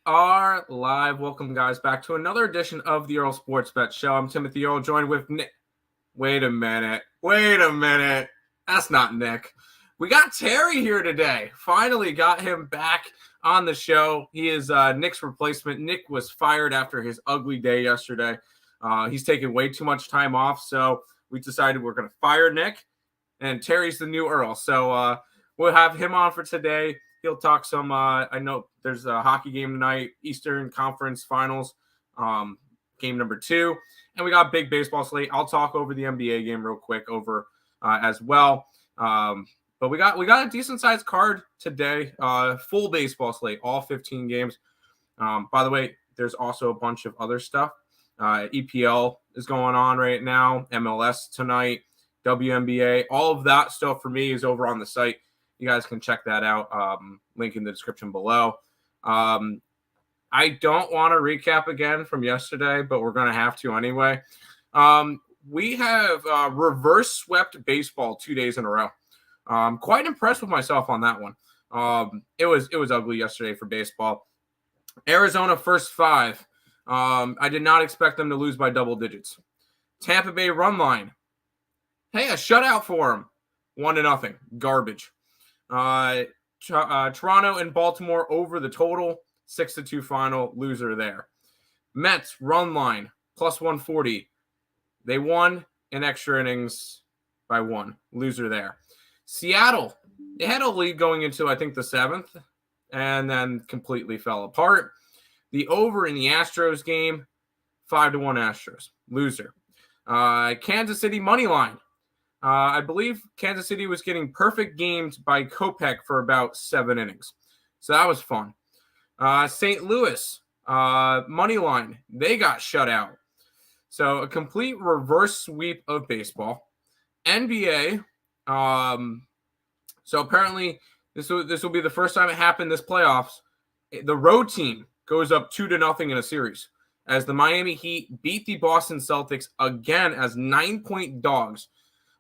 are live. Welcome, guys, back to another edition of the Earle Sports Bet Show. I'm Timothy Earle, joined with Nick. Wait a minute. That's not Nick. We got Terry here today. Finally got him back on the show. He is Nick's replacement. Nick was fired after his ugly day yesterday. He's taken way too much time off, so we decided we're going to fire Nick, and Terry's the new Earle. So we'll have him on for today. He'll talk some, I know there's a hockey game tonight, Eastern Conference Finals, game number 2. And we got big baseball slate. I'll talk over the NBA game real quick over as well. But we got a decent-sized card today, full baseball slate, all 15 games. By the way, there's also a bunch of other stuff. EPL is going on right now, MLS tonight, WNBA. All of that stuff for me is over on the site. You guys can check that out. Link in the description below. I don't want to recap again from yesterday, but we're going to have to anyway. We have reverse swept baseball 2 days in a row. I'm quite impressed with myself on that one. It was ugly yesterday for baseball. Arizona first 5. I did not expect them to lose by double digits. Tampa Bay run line. Hey, a shutout for them. 1-0. Garbage. Toronto and Baltimore over the total, 6-2 final, loser there. Mets run line plus 140. They won in extra innings by 1, loser there. Seattle, they had a lead going into I think the 7th, and then completely fell apart. The over in the Astros game, 5-1 Astros, loser. Kansas City money line. I believe Kansas City was getting perfect games by Kopech for about 7 innings. So that was fun. St. Louis, money line, they got shut out. So a complete reverse sweep of baseball. NBA, so apparently this will be the first time it happened this playoffs. The road team goes up 2-0 in a series as the Miami Heat beat the Boston Celtics again as 9-point dogs.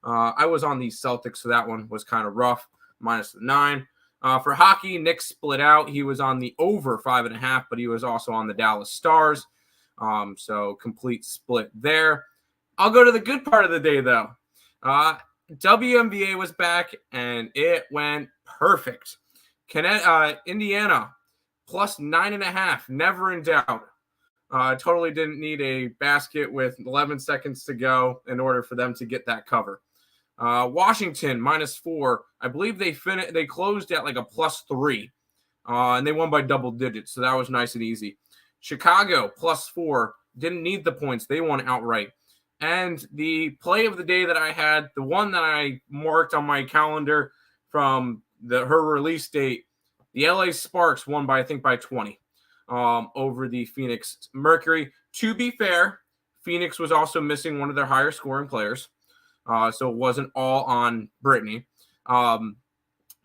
I was on the Celtics, so that one was kind of rough, minus the 9. For hockey, Nick split out. He was on the over 5.5, but he was also on the Dallas Stars. So complete split there. I'll go to the good part of the day, though. WNBA was back, and it went perfect. Indiana, plus 9.5, never in doubt. Totally didn't need a basket with 11 seconds to go in order for them to get that cover. Washington, minus 4. I believe they closed at like a plus 3, and they won by double digits, so that was nice and easy. Chicago, plus 4. Didn't need the points. They won outright. And the play of the day that I had, the one that I marked on my calendar from her release date, the LA Sparks won by 20 over the Phoenix Mercury. To be fair, Phoenix was also missing one of their higher scoring players. So it wasn't all on Brittany. But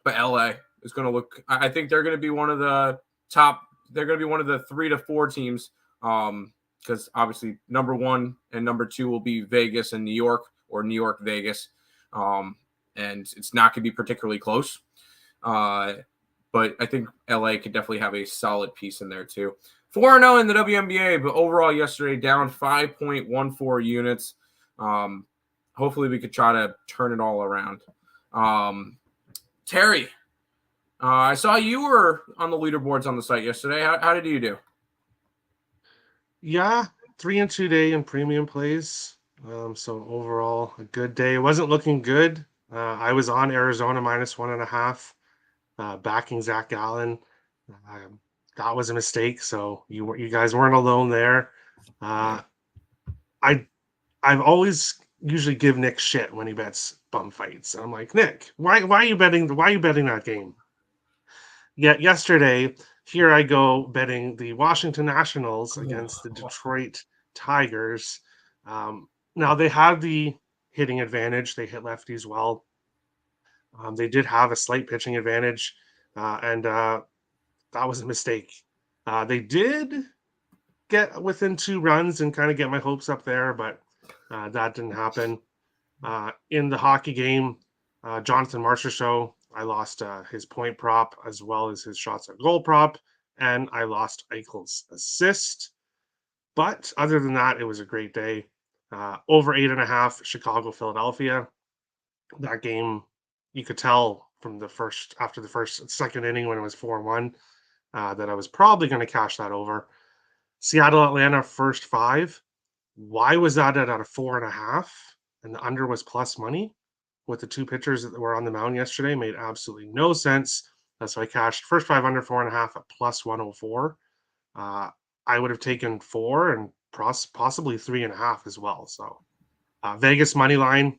LA is going to look, I think they're going to be one of the top, they're going to be one of the 3 to 4 teams. Because obviously number 1 and number 2 will be Vegas and New York, or New York, Vegas. And it's not going to be particularly close. But I think LA could definitely have a solid piece in there too. 4-0 in the WNBA, but overall yesterday down 5.14 units. Hopefully we could try to turn it all around. Terry, I saw you were on the leaderboards on the site yesterday. How did you do? Yeah, 3-2 day in premium plays. So overall, a good day. It wasn't looking good. I was on Arizona minus 1.5, backing Zach Allen. That was a mistake. So you guys weren't alone there. I've always usually give Nick shit when he bets bum fights. I'm like, Nick, why are you betting that game? Yet yesterday, here I go betting the Washington Nationals against the Detroit Tigers. Now they have the hitting advantage. They hit lefties well. They did have a slight pitching advantage, and that was a mistake. They did get within 2 runs and kind of get my hopes up there, but that didn't happen. In the hockey game, Jonathan Marchessault, I lost his point prop as well as his shots at goal prop. and I lost Eichel's assist. But other than that, it was a great day. Over 8.5, Chicago, Philadelphia. That game, you could tell from after the second inning when it was 4-1, that I was probably going to cash that over. Seattle, Atlanta, first 5. Why was that at a 4.5? And the under was plus money with the 2 pitchers that were on the mound yesterday? Made absolutely no sense. So I cashed first 5 under 4.5 at plus 104. I would have taken 4 and possibly 3.5 as well. So Vegas money line,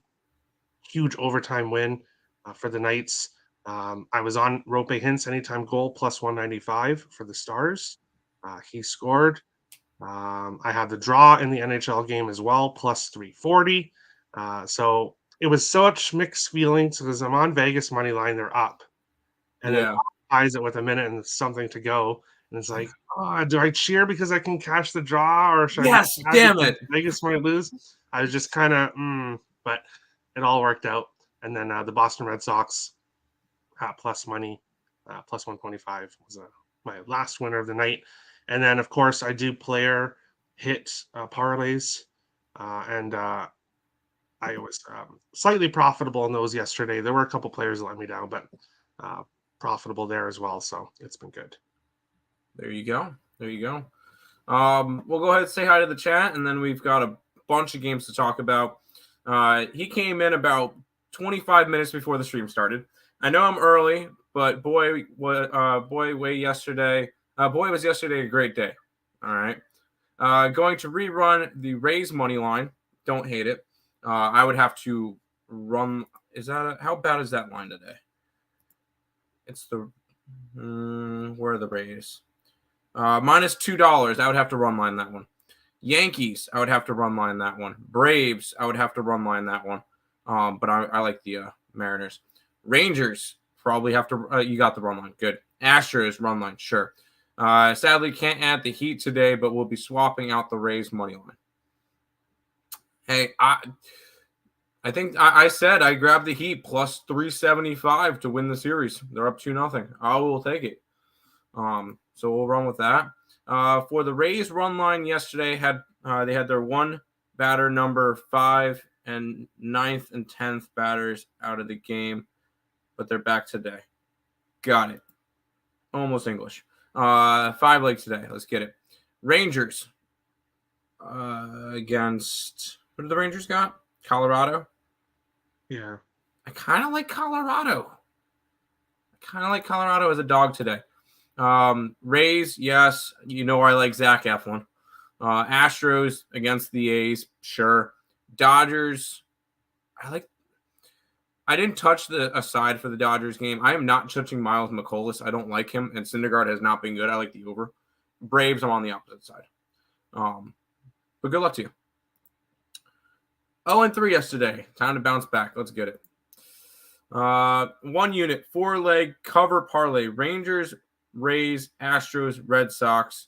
huge overtime win for the Knights. I was on Rope Hintz anytime goal plus 195 for the Stars. He scored. I had the draw in the NHL game as well, plus 340. So it was such mixed feelings because I'm on Vegas money line, they're up, and then ties it with a minute and something to go, and it's like, do I cheer because I can cash the draw, or should I be damn it, Vegas might lose? I was just kind of, but it all worked out. And then the Boston Red Sox plus money, plus 125 was my last winner of the night. And then, of course, I do player hit parlays, and I was slightly profitable in those yesterday. There were a couple players that let me down, but profitable there as well. So it's been good. There you go. We'll go ahead and say hi to the chat, and then we've got a bunch of games to talk about. He came in about 25 minutes before the stream started. I know I'm early, but boy was yesterday a great day. All right. Going to rerun the Rays money line. Don't hate it. I would have to run. How bad is that line today? It's the where are the Rays? Minus $2. I would have to run line that one. Yankees, I would have to run line that one. Braves, I would have to run line that one. But I like the Mariners. Rangers, probably have to. You got the run line. Good. Astros, run line. Sure. Sadly, can't add the Heat today, but we'll be swapping out the Rays money line. Hey, I think I said I grabbed the Heat plus 375 to win the series. They're up 2-0. I will take it. So we'll run with that. For the Rays run line yesterday, they had their one batter number 5 and 9th and 10th batters out of the game, but they're back today. Got it. Almost English. 5 legs today. Let's get it. Rangers against what did the Rangers got? Colorado. Yeah. I kind of like Colorado. As a dog today. Rays, yes. You know I like Zach Eflin. Astros against the A's, sure. Dodgers, I didn't touch the aside for the Dodgers game. I am not touching Miles McCollum. I don't like him, and Syndergaard has not been good. I like the over. Braves, I'm on the opposite side. But good luck to you. 0-3 yesterday. Time to bounce back. Let's get it. 1 unit, 4-leg cover parlay. Rangers, Rays, Astros, Red Sox.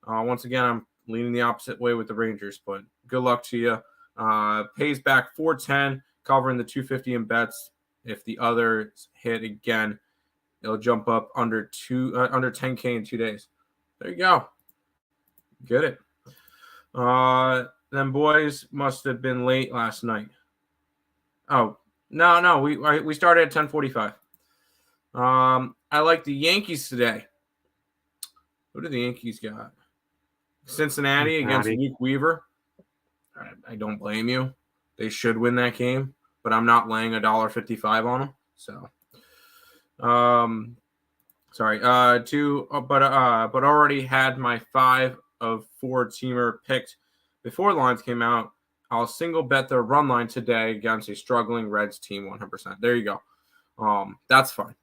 Once again, I'm leaning the opposite way with the Rangers, but good luck to you. Pays back 410, covering the 250 in bets. If the others hit again, it'll jump up under 10K in 2 days. There you go. Get it. Them boys must have been late last night. Oh, no, we started at 10:45. I like the Yankees today. Who do the Yankees got? Cincinnati against Luke Weaver. I don't blame you. They should win that game, but I'm not laying $1.55 on them. So, sorry. But already had my 5 of 4 teamer picked before the lines came out. I'll single bet their run line today against a struggling Reds team 100%. There you go. That's fine.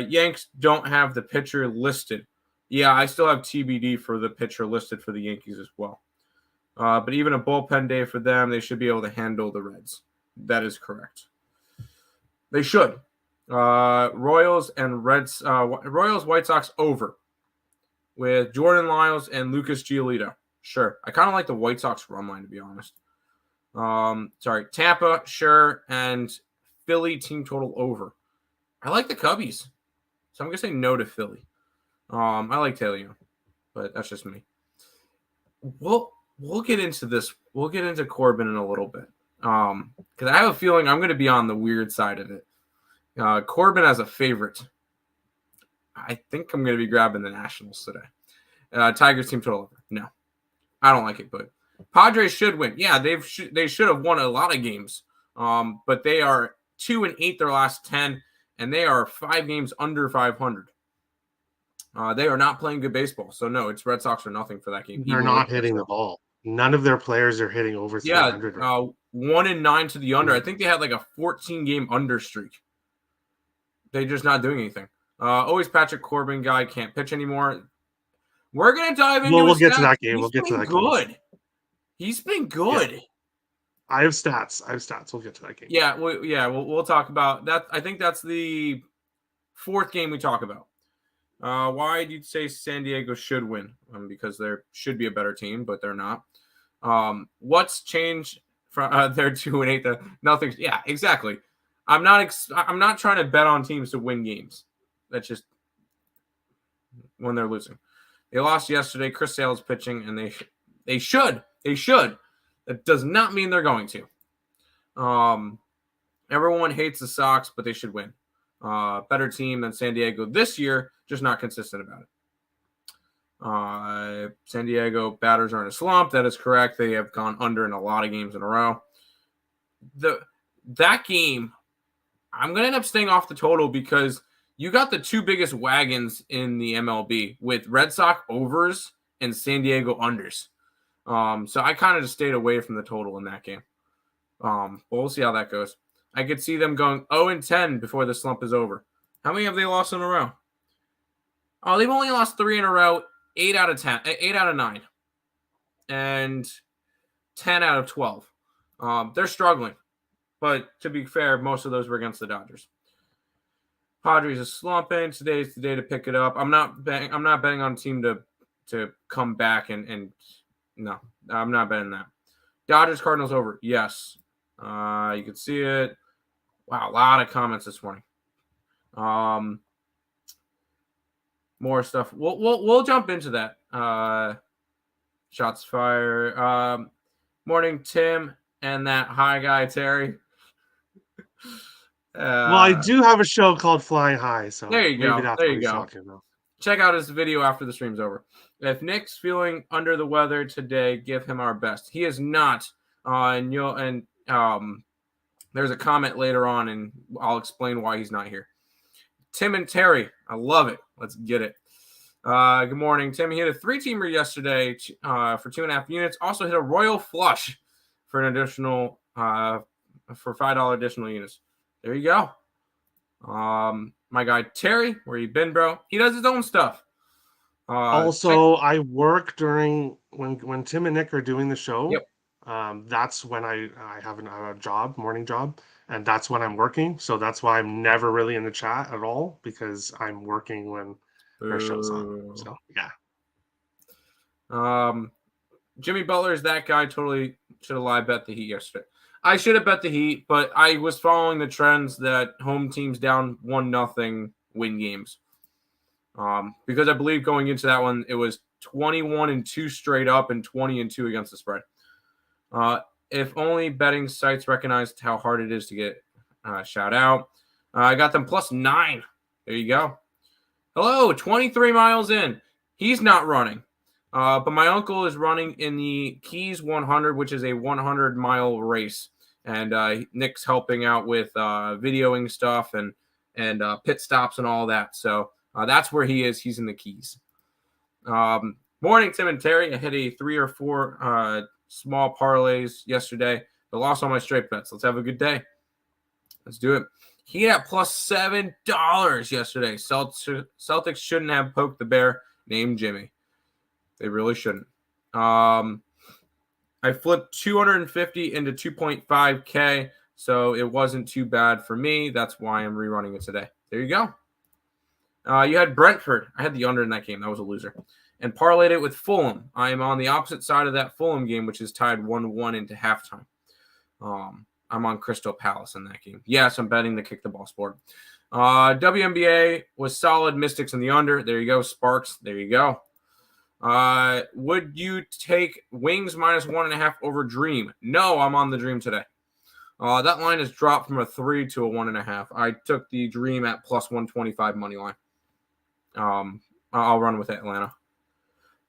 Yanks don't have the pitcher listed. Yeah, I still have TBD for the pitcher listed for the Yankees as well. But even a bullpen day for them, they should be able to handle the Reds. That is correct. They should. Royals, White Sox over with Jordan Lyles and Lucas Giolito. Sure. I kind of like the White Sox run line, to be honest. Tampa, sure, and Philly team total over. I like the Cubbies, so I'm going to say no to Philly. I like Taylor Young, but that's just me. We'll get into this. We'll get into Corbin in a little bit. Because I have a feeling I'm going to be on the weird side of it. Corbin as a favorite. I think I'm going to be grabbing the Nationals today. Tigers team total over. No, I don't like it, but Padres should win. Yeah, they should have won a lot of games. But they are 2-8 their last 10, and they are 5 games under 500. They are not playing good baseball, so no, it's Red Sox or nothing for that game. They're not hitting the ball. None of their players are hitting over 300. Yeah, 1-9 to the under. I think they had like a 14-game under streak. They're just not doing anything. Always Patrick Corbin guy can't pitch anymore. We're gonna dive into. We'll get to that game. We'll get to that game. Game. He's been good. Yeah. I have stats. We'll get to that game. Yeah, we'll talk about that. I think that's the 4th game we talk about. Why do you say San Diego should win? Because there should be a better team, but they're not. What's changed from their 2-8 to nothing? Yeah, exactly. I'm not trying to bet on teams to win games. That's just when they're losing. They lost yesterday. Chris Sale's pitching, and they should. That does not mean they're going to. Everyone hates the Sox, but they should win. Better team than San Diego this year, just not consistent about it. San Diego batters are in a slump. That is correct. They have gone under in a lot of games in a row. That game, I'm going to end up staying off the total because you got the 2 biggest wagons in the MLB with Red Sox overs and San Diego unders. So I kind of just stayed away from the total in that game. But we'll see how that goes. I could see them going 0-10 before the slump is over. How many have they lost in a row? Oh, they've only lost 3 in a row, 8 out of 9, and 10 out of 12. They're struggling, but to be fair, most of those were against the Dodgers. Padres are slumping. Today's the day to pick it up. I'm not betting on a team to come back and no, I'm not betting that. Dodgers Cardinals over. Yes. You can see it. Wow, a lot of comments this morning. More stuff. We'll jump into that. Shots fired. Morning, Tim, and that high guy Terry. Well, I do have a show called Flying High, so there you go. That's there what you he's go. Talking about. Check out his video after the stream's over. If Nick's feeling under the weather today, give him our best. He is not. There's a comment later on, and I'll explain why he's not here. Tim and Terry, I love it. Let's get it. Good morning, Tim. He hit a 3-teamer yesterday for 2.5 units. Also hit a royal flush for an additional for $5 additional units. There you go. My guy Terry, where you been, bro? He does his own stuff. I work during when Tim and Nick are doing the show. Yep. That's when I have a job, morning job, and that's when I'm working. So that's why I'm never really in the chat at all because I'm working when their show's on. So yeah. Jimmy Butler is that guy. Totally should have live bet the Heat yesterday. I should have bet the Heat, but I was following the trends that home teams down 1-0 win games. Because I believe going into that one, it was 21-2 straight up and 20-2 against the spread. If only betting sites recognized how hard it is to get shout out. I got them +9. There you go. Hello, 23 miles in. He's not running. But my uncle is running in the Keys 100, which is a 100-mile race. And Nick's helping out with videoing stuff and pit stops and all that. So that's where he is. He's in the Keys. Morning, Tim and Terry. I hit a 3 or 4 small parlays yesterday, but lost all my straight bets. Let's have a good day. Let's do it. He had +$7 yesterday. Celtics shouldn't have poked the bear named Jimmy. They really shouldn't. I flipped 250 into 2.5K, so it wasn't too bad for me. That's why I'm rerunning it today. There you go. You had Brentford. I had the under in that game. That was a loser. And parlayed it with Fulham. I am on the opposite side of that Fulham game, which is tied 1-1 into halftime. I'm on Crystal Palace in that game. Yes, I'm betting the kick the ball sport. WNBA was solid. Mystics in the under. There you go. Sparks. There you go. Would you take Wings -1.5 over Dream? No, I'm on the Dream today. That line has dropped from a 3 to a 1.5. I took the Dream at +125 money line. I'll run with Atlanta.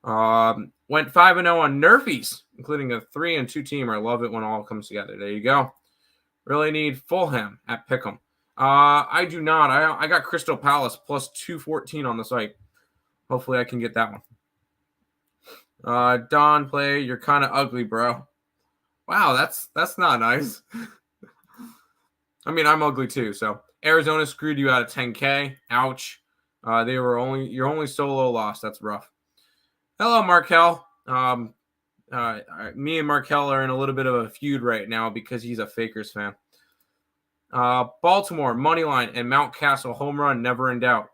Went 5-0 on Nerfies, including a 3 and 2 teamer. I love it when it all comes together. There you go. Really need Fulham at Pick'em. I do not. I got Crystal Palace +214 on the site. Hopefully I can get that one. Don play, you're kind of ugly, bro. Wow, that's not nice. I mean, I'm ugly too. So Arizona screwed you out of 10K. Ouch. Your only solo loss. That's rough. Hello, Markel. Me and Markel are in a little bit of a feud right now because he's a Fakers fan. Baltimore money line and Mountcastle home run, never in doubt.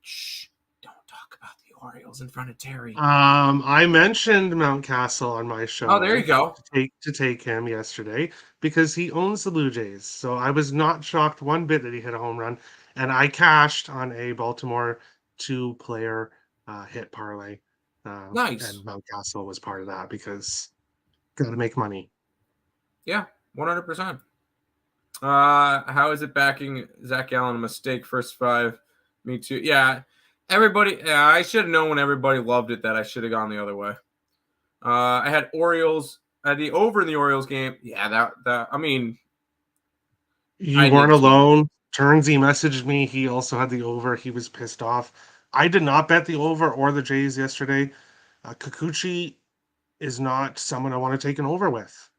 Shh! Don't talk about the Orioles in front of Terry. I mentioned Mountcastle on my show. Oh, there you go. To take him yesterday because he owns the Blue Jays. So I was not shocked one bit that he hit a home run, and I cashed on a Baltimore 2-player hit parlay. Nice. And Mountcastle was part of that because got to make money. Yeah, 100%. How is it backing Zach Gallen? A mistake, first 5. Me too. Yeah, everybody. Yeah, I should have known when everybody loved it that I should have gone the other way. I had Orioles. I had the over in the Orioles game. Yeah, that. I mean, you weren't alone. Turnsy messaged me. He also had the over. He was pissed off. I did not bet the over or the Jays yesterday. Kikuchi is not someone I want to take an over with.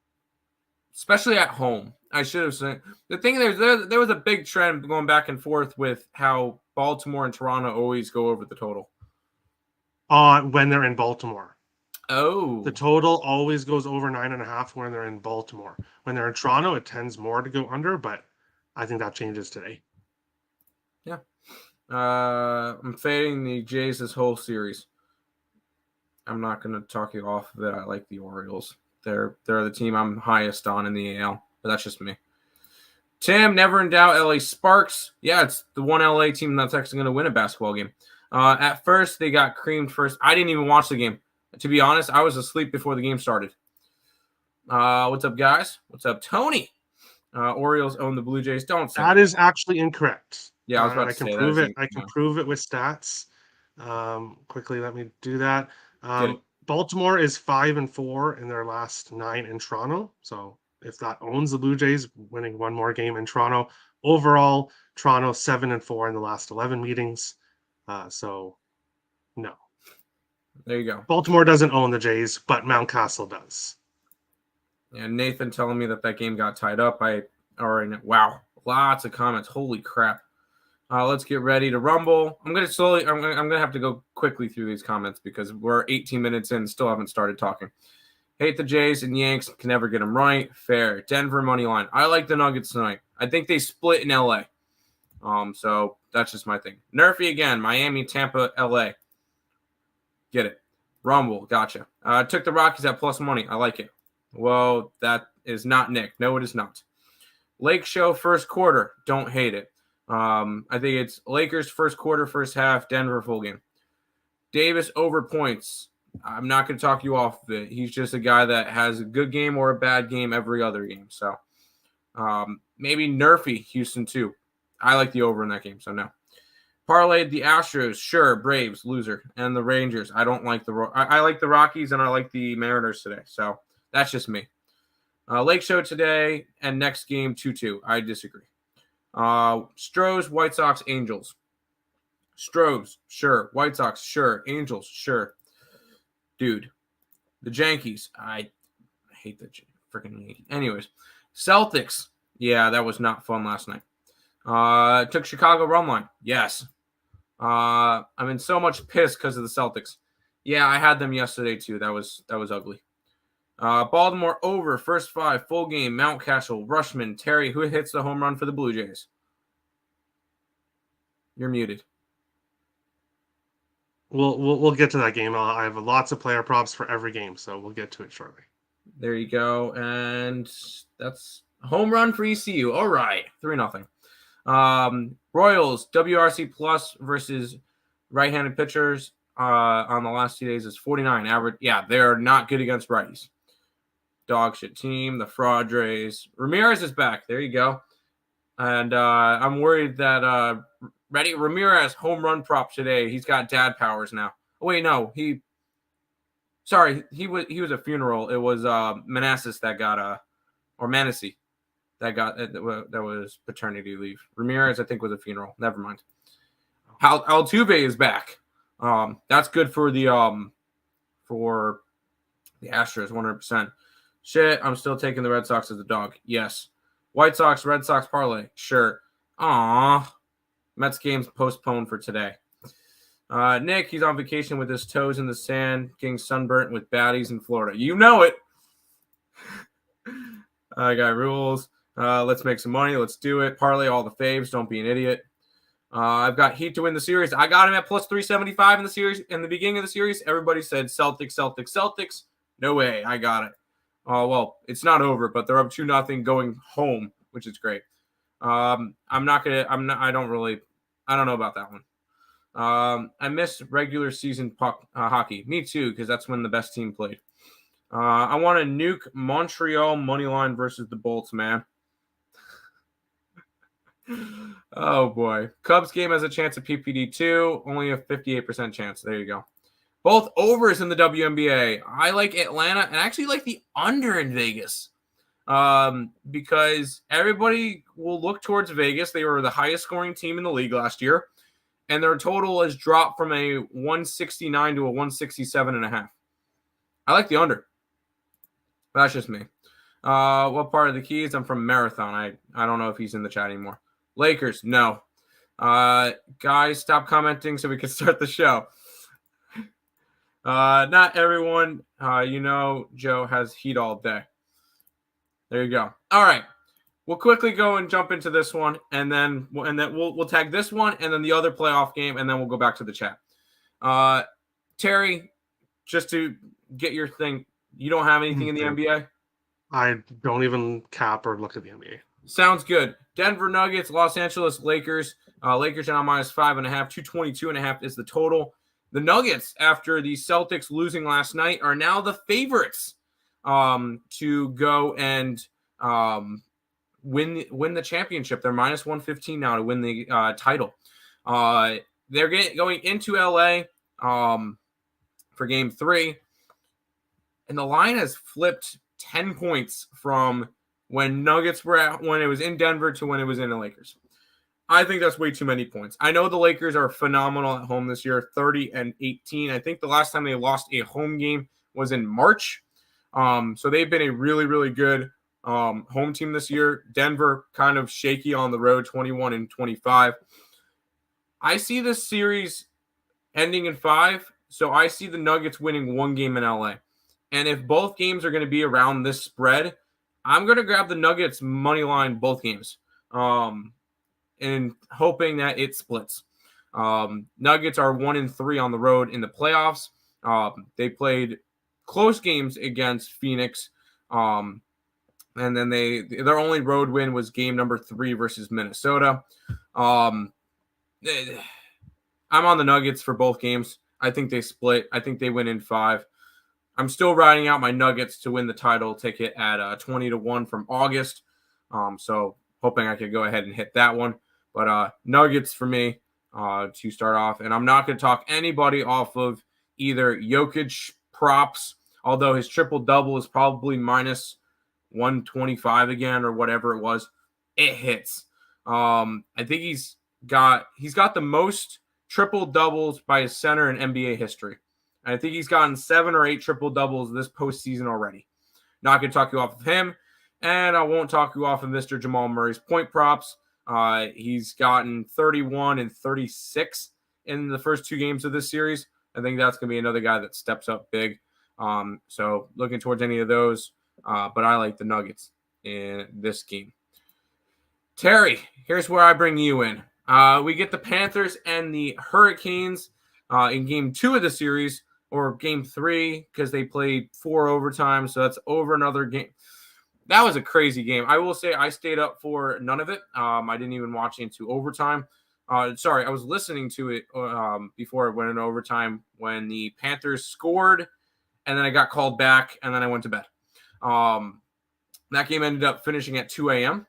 Especially at home. I should have said. The thing there was a big trend going back and forth with how Baltimore and Toronto always go over the total. When they're in Baltimore. Oh. The total always goes over 9.5 when they're in Baltimore. When they're in Toronto, it tends more to go under, but I think that changes today. Yeah. I'm fading the Jays this whole series. I'm not going to talk you off of it. I like the Orioles. They're the team I'm highest on in the AL, but that's just me. Tim, never in doubt, LA Sparks. Yeah, it's the one LA team that's actually going to win a basketball game. At first, they got creamed first. I didn't even watch the game. To be honest, I was asleep before the game started. What's up, guys? What's up, Tony? Orioles own the Blue Jays. Don't say that. Is actually incorrect. Yeah, I was about to say prove it. I can prove it with stats. Quickly, let me do that. Baltimore is 5-4 in their last 9 in Toronto. So if that owns the Blue Jays, winning one more game in Toronto. Overall, Toronto 7-4 in the last 11 meetings. So no. There you go. Baltimore doesn't own the Jays, but Mountcastle does. And Nathan telling me that game got tied up. Wow, lots of comments. Holy crap. Let's get ready to rumble. I'm gonna have to go quickly through these comments because we're 18 minutes in, still haven't started talking. Hate the Jays and Yanks, can never get them right. Fair. Denver money line. I like the Nuggets tonight. I think they split in LA. So that's just my thing. Nerfy again. Miami, Tampa, LA. Get it. Rumble. Gotcha. Took the Rockies at plus money. I like it. Well, that is not Nick. No, it is not. Lake Show first quarter. Don't hate it. I think it's Lakers first quarter, first half, Denver full game. Davis over points. I'm not going to talk you off of it. He's just a guy that has a good game or a bad game every other game. So maybe Nerfy Houston too. I like the over in that game, so no. Parlayed the Astros, sure. Braves, loser. And the Rangers. I don't like I like the Rockies and I like the Mariners today. So that's just me. Lake Show today and next game 2-2. I disagree. Stros, White Sox, Angels. Stros, sure. White Sox, sure. Angels, sure. Dude, the Yankees. I hate the freaking Yankees. Anyways, Celtics. Yeah, that was not fun last night. Took Chicago run line. Yes. I'm in so much piss because of the Celtics. Yeah, I had them yesterday too. That was ugly. Baltimore over, first 5, full game, Mountcastle, Rushman, Terry, who hits the home run for the Blue Jays? You're muted. We'll get to that game. I have lots of player props for every game, so we'll get to it shortly. There you go. And that's home run for ECU. All right, 3-0. Royals, WRC plus versus right-handed pitchers on the last 2 days is 49 average. Yeah, they're not good against righties. Dog shit team, the Padres. Ramirez is back. There you go. And I'm worried that Ramirez home run prop today. He's got dad powers now. Oh, wait, no, he was a funeral. It was Manassas that got or Manassi that was paternity leave. Ramirez, I think, was a funeral. Never mind. Altuve is back. That's good for the Astros, 100%. Shit, I'm still taking the Red Sox as a dog. Yes. White Sox, Red Sox parlay. Sure. Aww. Mets game's postponed for today. Nick, he's on vacation with his toes in the sand, getting sunburnt with baddies in Florida. You know it. I got rules. Let's make some money. Let's do it. Parlay all the faves. Don't be an idiot. I've got Heat to win the series. I got him at plus 375 in the series. In the beginning of the series, everybody said Celtics, Celtics, Celtics. No way. I got it. Well, it's not over, but they're up 2-0 going home, which is great. I don't know about that one. I miss regular season hockey. Me too, because that's when the best team played. I want to nuke Montreal money line versus the Bolts, man. Oh boy. Cubs game has a chance at PPD 2, only a 58% chance. There you go. Both overs in the WNBA. I like Atlanta and I actually like the under in Vegas. Because everybody will look towards Vegas. They were the highest scoring team in the league last year. And their total has dropped from a 169 to a 167.5. I like the under. That's just me. What part of the Keys? I'm from Marathon. I don't know if he's in the chat anymore. Lakers, no. Guys, stop commenting so we can start the show. Not everyone, Joe has Heat all day. There you go. All right. We'll quickly go and jump into this one, and then we'll tag this one, and then the other playoff game, and then we'll go back to the chat. Terry, just to get your thing, you don't have anything in the NBA? I don't even cap or look at the NBA. Sounds good. Denver Nuggets, Los Angeles Lakers. Lakers are now minus 5.5. 222.5 is the total. The Nuggets, after the Celtics losing last night, are now the favorites to go and win the championship. They're minus 115 now to win the title. They're going into LA for game 3. And the line has flipped 10 points from when Nuggets when it was in Denver to when it was in the Lakers. I think that's way too many points. I know the Lakers are phenomenal at home this year, 30-18. I think the last time they lost a home game was in March. So they've been a really, really good home team this year. Denver kind of shaky on the road, 21-25. I see this series ending in 5, so I see the Nuggets winning one game in LA. And if both games are going to be around this spread, I'm going to grab the Nuggets money line both games and hoping that it splits. Nuggets are 1-3 on the road in the playoffs. They played close games against Phoenix. And then their only road win was game number 3 versus Minnesota. I'm on the Nuggets for both games. I think they split. I think they win in 5. I'm still riding out my Nuggets to win the title ticket at 20-1 from August. So hoping I could go ahead and hit that one. But Nuggets for me to start off. And I'm not going to talk anybody off of either Jokic props, although his triple-double is probably minus 125 again or whatever it was. It hits. I think he's got the most triple-doubles by a center in NBA history. I think he's gotten 7 or 8 triple-doubles this postseason already. Not going to talk you off of him. And I won't talk you off of Mr. Jamal Murray's point props. He's gotten 31 and 36 in the first 2 games of this series. I think that's going to be another guy that steps up big. So looking towards any of those. But I like the Nuggets in this game. Terry, here's where I bring you in. We get the Panthers and the Hurricanes in game 2 of the series. Or game 3, because they played 4 overtime, so that's over another game. That was a crazy game. I will say I stayed up for none of it. I didn't even watch into overtime. Sorry, I was listening to it before it went into overtime when the Panthers scored, and then I got called back, and then I went to bed. That game ended up finishing at 2 a.m.,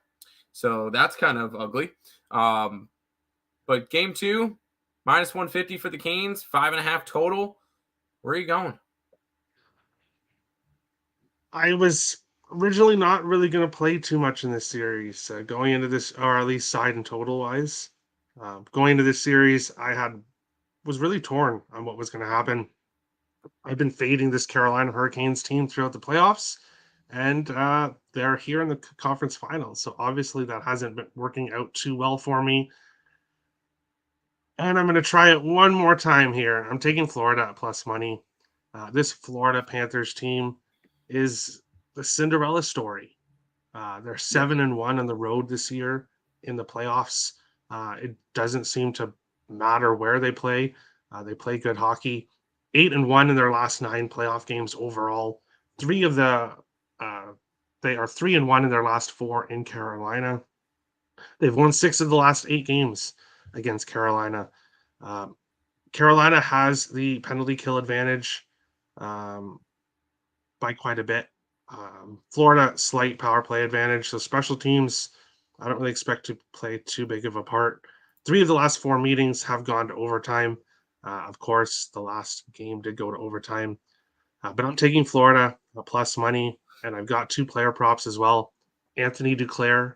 so that's kind of ugly. But game 2, minus 150 for the Canes, 5.5 total. Where are you going? I was originally not really going to play too much in this series going into this, or at least side and total wise. Going into this series, was really torn on what was going to happen. I've been fading this Carolina Hurricanes team throughout the playoffs, and they're here in the conference finals. So obviously that hasn't been working out too well for me. And I'm going to try it one more time here. I'm taking Florida at plus money. This Florida Panthers team is the Cinderella story. They're 7-1 on the road this year in the playoffs. It doesn't seem to matter where they play. They play good hockey. 8-1 in their last 9 playoff games overall. They are 3-1 in their last 4 in Carolina. They've won 6 of the last 8 games against Carolina. Carolina has the penalty kill advantage by quite a bit. Florida, slight power play advantage. So special teams, I don't really expect to play too big of a part. 3 of the last 4 meetings have gone to overtime. Of course, the last game did go to overtime. But I'm taking Florida plus money, and I've got 2 player props as well. Anthony Duclair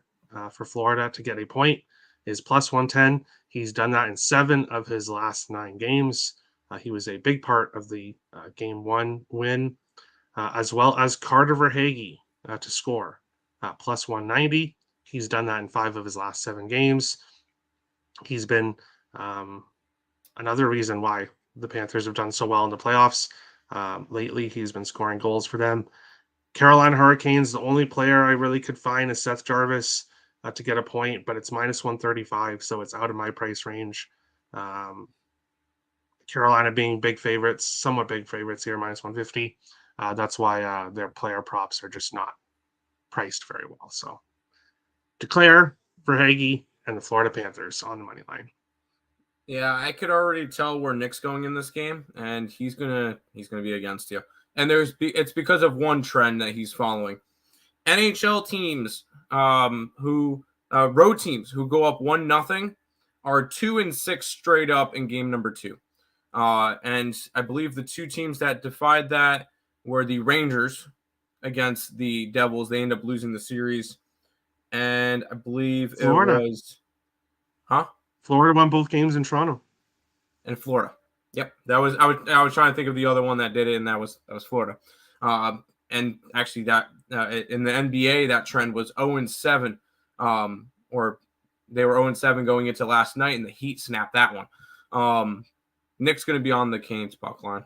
for Florida to get a point is plus 110. He's done that in 7 of his last 9 games. He was a big part of the game 1 win, as well as Carter Verhaeghe to score plus 190. He's done that in 5 of his last 7 games. He's been another reason why the Panthers have done so well in the playoffs. Lately, he's been scoring goals for them. Carolina Hurricanes, the only player I really could find is Seth Jarvis to get a point, but it's minus 135, so it's out of my price range. Carolina being big favorites, somewhat big favorites here, minus 150. That's why their player props are just not priced very well. So Duclair, Verhaeghe, and the Florida Panthers on the money line. Yeah, I could already tell where Nick's going in this game, and he's gonna be against you. And it's because of one trend that he's following. NHL teams who road teams who go up 1-0 are 2-6 straight up in game number 2. And I believe the 2 teams that defied that were the Rangers against the Devils. They end up losing the series. And I believe Florida. It was Florida won both games in Toronto. And Florida. Yep. I was trying to think of the other one that did it, and that was Florida. And actually that in the NBA that trend was 0-7. Or they were 0-7 going into last night, and the Heat snapped that one. Nick's going to be on the Canes puck line.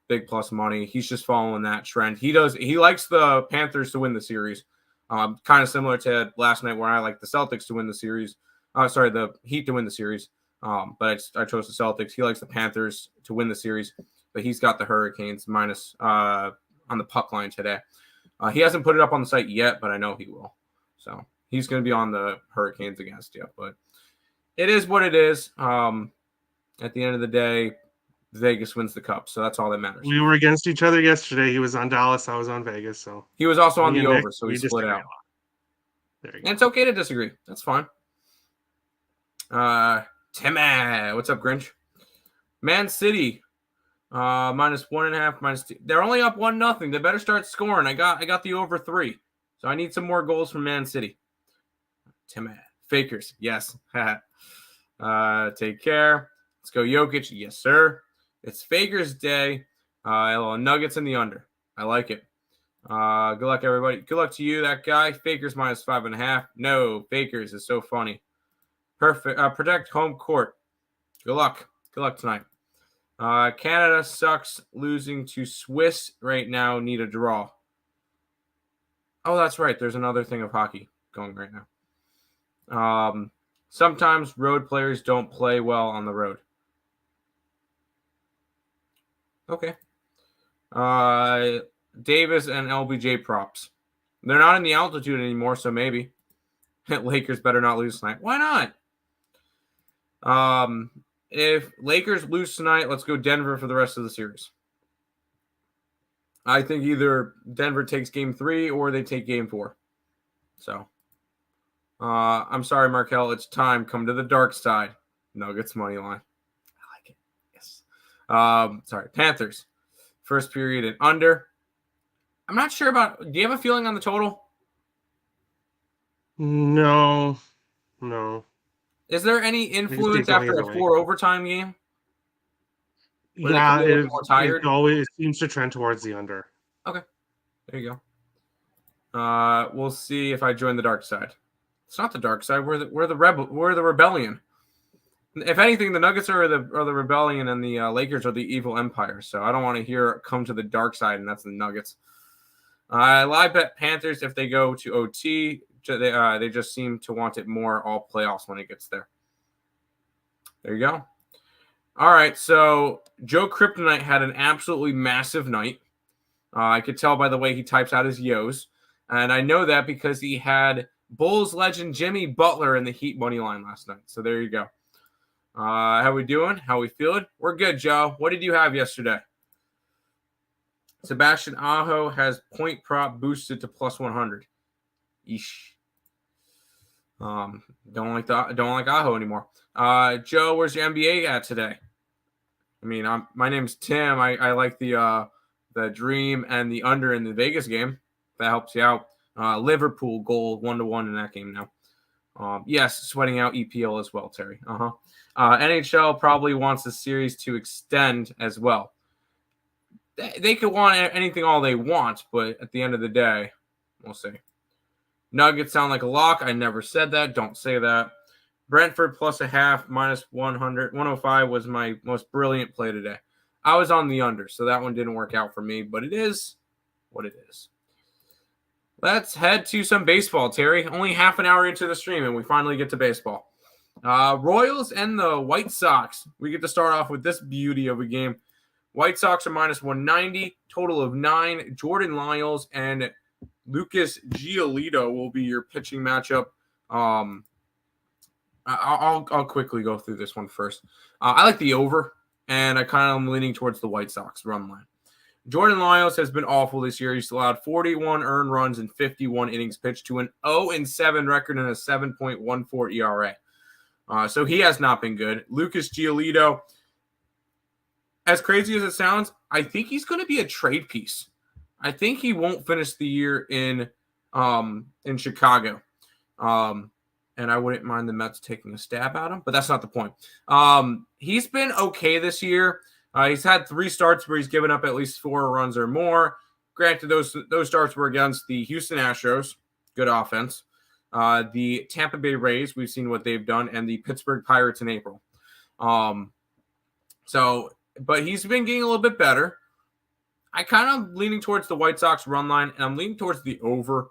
Big plus money. He's just following that trend. He likes the Panthers to win the series. Kind of similar to last night where I like the Celtics to win the series. The Heat to win the series. But I chose the Celtics. He likes the Panthers to win the series, but he's got the Hurricanes minus on the puck line today. He hasn't put it up on the site yet, but I know he will. So he's going to be on the Hurricanes against you. But it is what it is. At the end of the day, Vegas wins the cup, so that's all that matters. We were against each other yesterday. He was on Dallas. I was on Vegas. So he was also on the over, so we split out. There you go. And it's okay to disagree. That's fine. Timmy, what's up, Grinch? Man City, minus 1.5, minus 2. They're only up 1-0. They better start scoring. I got the over 3, so I need some more goals from Man City. Timmy, Fakers, yes. Take care. Let's go, Jokic. Yes, sir. It's Fakers Day. Nuggets in the under. I like it. Good luck, everybody. Good luck to you, that guy. Fakers minus 5.5. No, Fakers is so funny. Perfect. Protect home court. Good luck. Good luck tonight. Canada sucks, losing to Swiss right now. Need a draw. Oh, that's right. There's another thing of hockey going right now. Sometimes road players don't play well on the road. Okay. Davis and LBJ props. They're not in the altitude anymore, so maybe. Lakers better not lose tonight. Why not? If Lakers lose tonight, let's go Denver for the rest of the series. I think either Denver takes game 3 or they take game 4. So, I'm sorry, Markel. It's time. Come to the dark side. Nuggets money line. I like it. Yes. Sorry, Panthers. First period and under. I'm not sure about. Do you have a feeling on the total? No. Is there any influence going after either a way. 4 overtime game? Where they Yeah, could be a little more tired? it always seems to trend towards the under. Okay. There you go. We'll see if I join the dark side. It's not the dark side. We're the rebellion. If anything, the Nuggets are the rebellion, and the Lakers are the evil empire. So I don't want to hear come to the dark side, and that's the Nuggets. I live bet Panthers if they go to OT. They just seem to want it more all playoffs when it gets there. There you go. All right, so Joe Kryptonite had an absolutely massive night. I could tell by the way he types out his yos. And I know that because he had Bulls legend Jimmy Butler in the Heat money line last night. So there you go. How we doing? How we feeling? We're good, Joe. What did you have yesterday? Sebastian Aho has point prop boosted to plus 100. Eesh. Don't like Aho anymore. Joe, where's your NBA at today? I mean, my name's Tim. I like the Dream and the under in the Vegas game. That helps you out. Liverpool goal 1-1 in that game now. Yes, sweating out EPL as well, Terry. NHL probably wants the series to extend as well. They could want anything all they want, but at the end of the day, we'll see. Nuggets sound like a lock. I never said that. Don't say that. Brentford plus a half, minus 100. 105 was my most brilliant play today. I was on the under, so that one didn't work out for me, but it is what it is. Let's head to some baseball, Terry. Only half an hour into the stream, and we finally get to baseball. Royals and the White Sox. We get to start off with this beauty of a game. White Sox are minus 190, total of 9. Jordan Lyles and Lucas Giolito will be your pitching matchup. I'll quickly go through this one first. I like the over, and I kind of am leaning towards the White Sox run line. Jordan Lyles has been awful this year. He's allowed 41 earned runs in 51 innings pitched to an 0-7 record and a 7.14 ERA. So he has not been good. Lucas Giolito, as crazy as it sounds, I think he's going to be a trade piece. I think he won't finish the year in Chicago. And I wouldn't mind the Mets taking a stab at him, but that's not the point. He's been okay this year. He's had 3 starts where he's given up at least 4 runs or more. Granted, those starts were against the Houston Astros, good offense. The Tampa Bay Rays, we've seen what they've done, and the Pittsburgh Pirates in April. But he's been getting a little bit better. I kind of leaning towards the White Sox run line, and I'm leaning towards the over.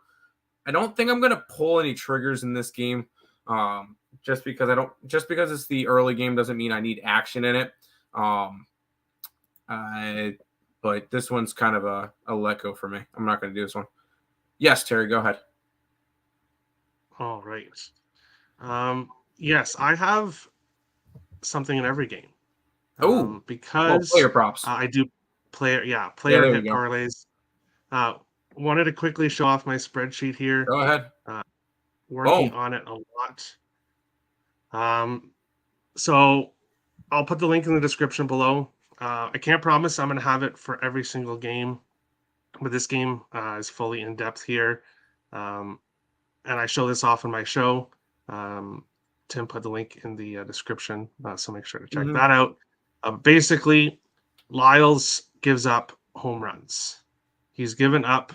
I don't think I'm going to pull any triggers in this game. Just because it's the early game doesn't mean I need action in it. But this one's kind of a let go for me. I'm not going to do this one. Yes, Terry, go ahead. All right. Yes, I have something in every game. Because player props. I do player hit parlays. Wanted to quickly show off my spreadsheet here. Go ahead. Working on it a lot. So I'll put the link in the description below. I can't promise I'm going to have it for every single game, but this game is fully in depth here. And I show this off in my show. Tim put the link in the description, so make sure to check that out. Basically, Lyles gives up home runs. He's given up.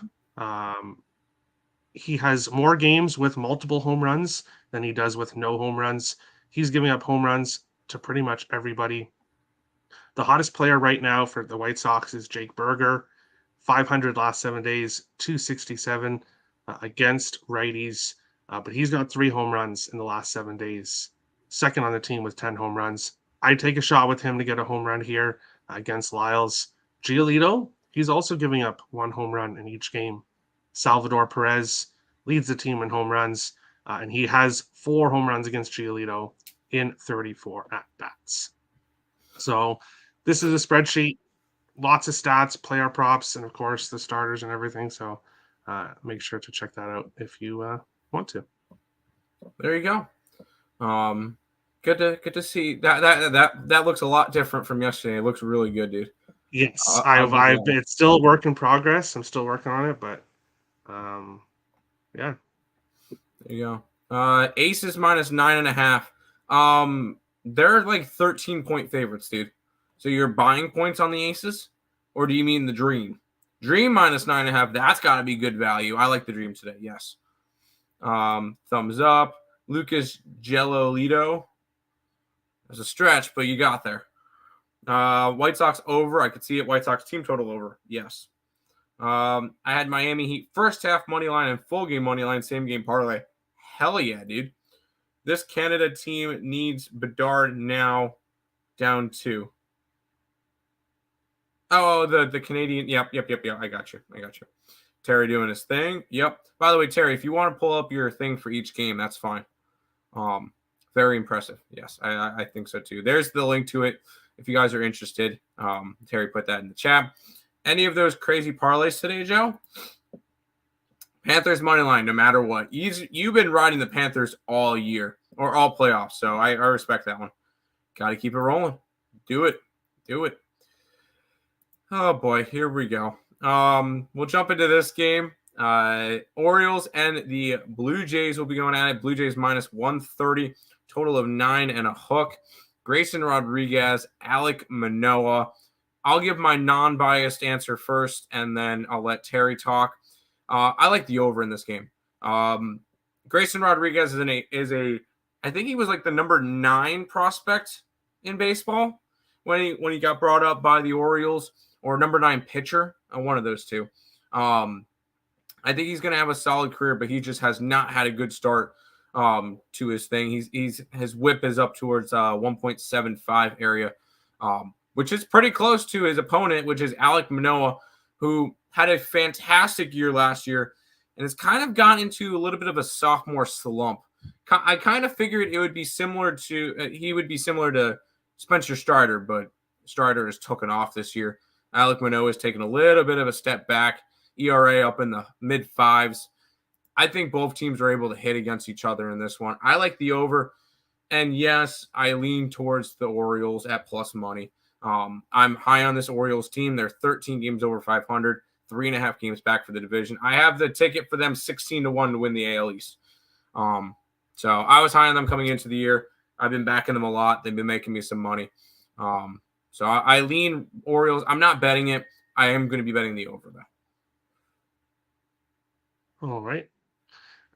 He has more games with multiple home runs than he does with no home runs. He's giving up home runs to pretty much everybody. The hottest player right now for the White Sox is Jake Berger. 500 last 7 days, 267 against righties. But he's got 3 home runs in the last 7 days. Second on the team with 10 home runs. I'd take a shot with him to get a home run here against Lyles. Giolito, he's also giving up 1 home run in each game. Salvador Perez leads the team in home runs, and he has 4 home runs against Giolito in 34 at-bats. So this is a spreadsheet, lots of stats, player props, and of course the starters and everything. So make sure to check that out if you want to. There you go. Good to see that looks a lot different from yesterday. It looks really good, dude. Yes, I'll give you that. it's still a work in progress. I'm still working on it, but yeah. There you go. Aces minus 9.5. They're like 13-point favorites, dude. So you're buying points on the Aces, or do you mean the Dream? Dream minus 9.5. That's got to be good value. I like the Dream today. Yes. Thumbs up. Lucas Gelolito. There's a stretch, but you got there. White Sox over. I could see it. White Sox team total over. Yes. I had Miami Heat first half money line and full game money line, same game parlay. Hell yeah, dude. This Canada team needs Bedard now, down 2. Oh, the Canadian. Yep. I got you. Terry doing his thing. Yep. By the way, Terry, if you want to pull up your thing for each game, that's fine. Very impressive. Yes, I think so too. There's the link to it if you guys are interested. Terry put that in the chat. Any of those crazy parlays today, Joe? Panthers money line, no matter what. You've been riding the Panthers all year or all playoffs, so I respect that one. Got to keep it rolling. Do it. Oh boy, here we go. We'll jump into this game. Orioles and the Blue Jays will be going at it. Blue Jays minus 130, total of 9 and a hook. Grayson Rodriguez, Alek Manoah. I'll give my non-biased answer first, and then I'll let Terry talk. I like the over in this game. Grayson Rodriguez I think he was like the number 9 prospect in baseball when he got brought up by the Orioles, or number 9 pitcher, one of those two. I think he's going to have a solid career, but he just has not had a good start to his thing. His whip is up towards 1.75 area, which is pretty close to his opponent, which is Alek Manoah, who had a fantastic year last year and has kind of gotten into a little bit of a sophomore slump. I kind of figured it would be similar to he would be similar to Spencer Strider, but Strider has taken off this year. Alek Manoah has taken a little bit of a step back. ERA up in the mid-5s. I think both teams are able to hit against each other in this one. I like the over. And yes, I lean towards the Orioles at plus money. I'm high on this Orioles team. They're 13 games over 500, 3.5 games back for the division. I have the ticket for them 16-1 to win the AL East. So I was high on them coming into the year. I've been backing them a lot. They've been making me some money. So I lean Orioles. I'm not betting it. I am going to be betting the over, though. All right.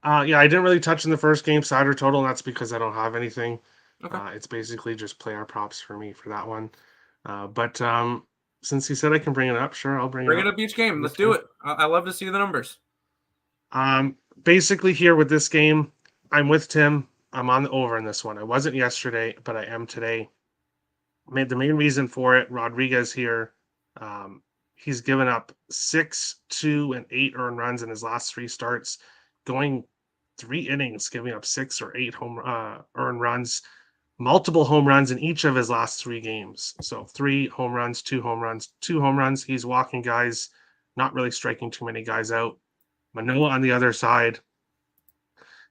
Yeah, I didn't really touch in the first game cider total, and that's because I don't have anything. Okay. It's basically just player props for me for that one. But since he said I can bring it up, sure, I'll bring it up each game. Let's do it. I love to see the numbers. Basically here with this game, I'm with Tim. I'm on the over in this one. I wasn't yesterday, but I am today. The main reason for it, Rodriguez here, he's given up 6, 2, and 8 earned runs in his last 3 starts, going 3 innings, giving up 6 or 8 earned runs, multiple home runs in each of his last 3 games. So 3 home runs, 2 home runs, 2 home runs. He's walking guys, not really striking too many guys out. Manoah on the other side,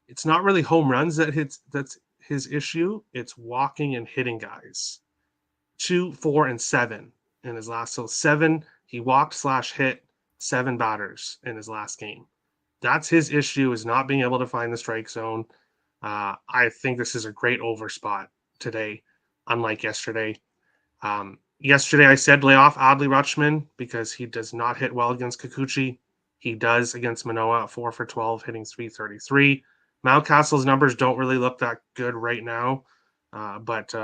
it's not really home runs that's his issue. It's walking and hitting guys. 2, 4, and 7 in his last. So 7, he walked/hit 7 batters in his last game. That's his issue, is not being able to find the strike zone. I think this is a great over spot today, unlike yesterday. Yesterday I said lay off Adley Rutschman because he does not hit well against Kikuchi. He does against Manoah, 4 for 12, hitting .333. Mountcastle's numbers don't really look that good right now, but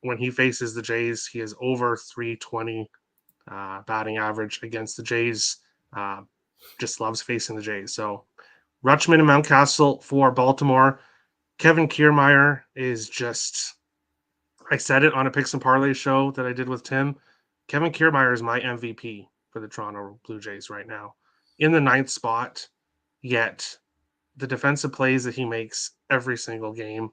when he faces the Jays, he is over .320 batting average against the Jays. Just loves facing the Jays. So Rutschman and Mountcastle for Baltimore. Kevin Kiermaier is just, I said it on a Picks and Parlay show that I did with Tim. Kevin Kiermaier is my MVP for the Toronto Blue Jays right now. in the ninth spot, yet the defensive plays that he makes every single game,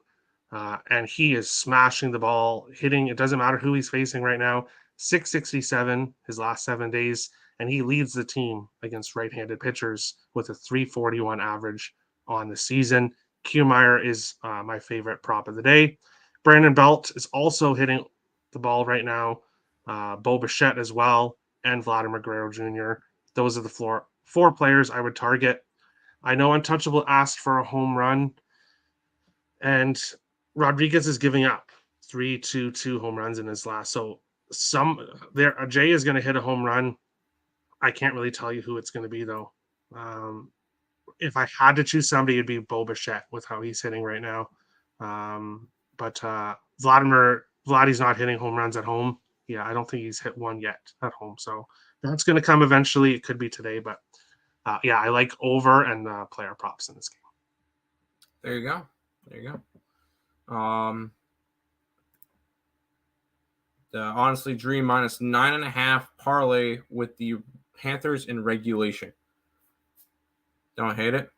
and he is smashing the ball, hitting. It doesn't matter who he's facing right now. 667 his last 7 days, and he leads the team against right-handed pitchers with a 341 average on the season. Kiermaier is my favorite prop of the day. Brandon Belt is also hitting the ball right now. Bo Bichette as well, and Vladimir Guerrero Jr. Those are the four players I would target. I know Untouchable asked for a home run, and Rodriguez is giving up 3-2 home runs in his last. So Jay is going to hit a home run. I can't really tell you who it's going to be though. If I had to choose somebody, it'd be Bo Bichette with how he's hitting right now. But Vladdy's not hitting home runs at home. Yeah, I don't think he's hit one yet at home. So that's going to come eventually. It could be today, but yeah, I like over and player props in this game. There you go. The Honestly Dream -9.5 parlay with the Panthers in regulation. Don't hate it.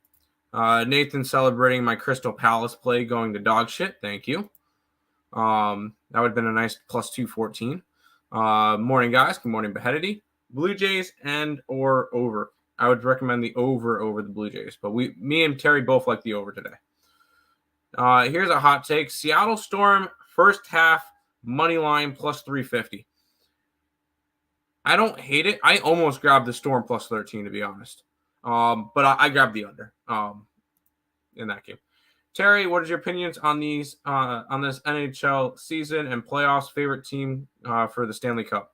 Nathan celebrating my Crystal Palace play going to dog shit. Thank you. That would have been a nice +214. Morning, guys. Good morning, Beheadity. Blue Jays and or over. I would recommend the over the Blue Jays, but me and Terry both like the over today. Here's a hot take. Seattle Storm first half money line +350. I don't hate it. I almost grabbed the Storm +13 to be honest. But I grabbed the under in that game. Terry, what is your opinions on these on this NHL season and playoffs? Favorite team for the Stanley Cup?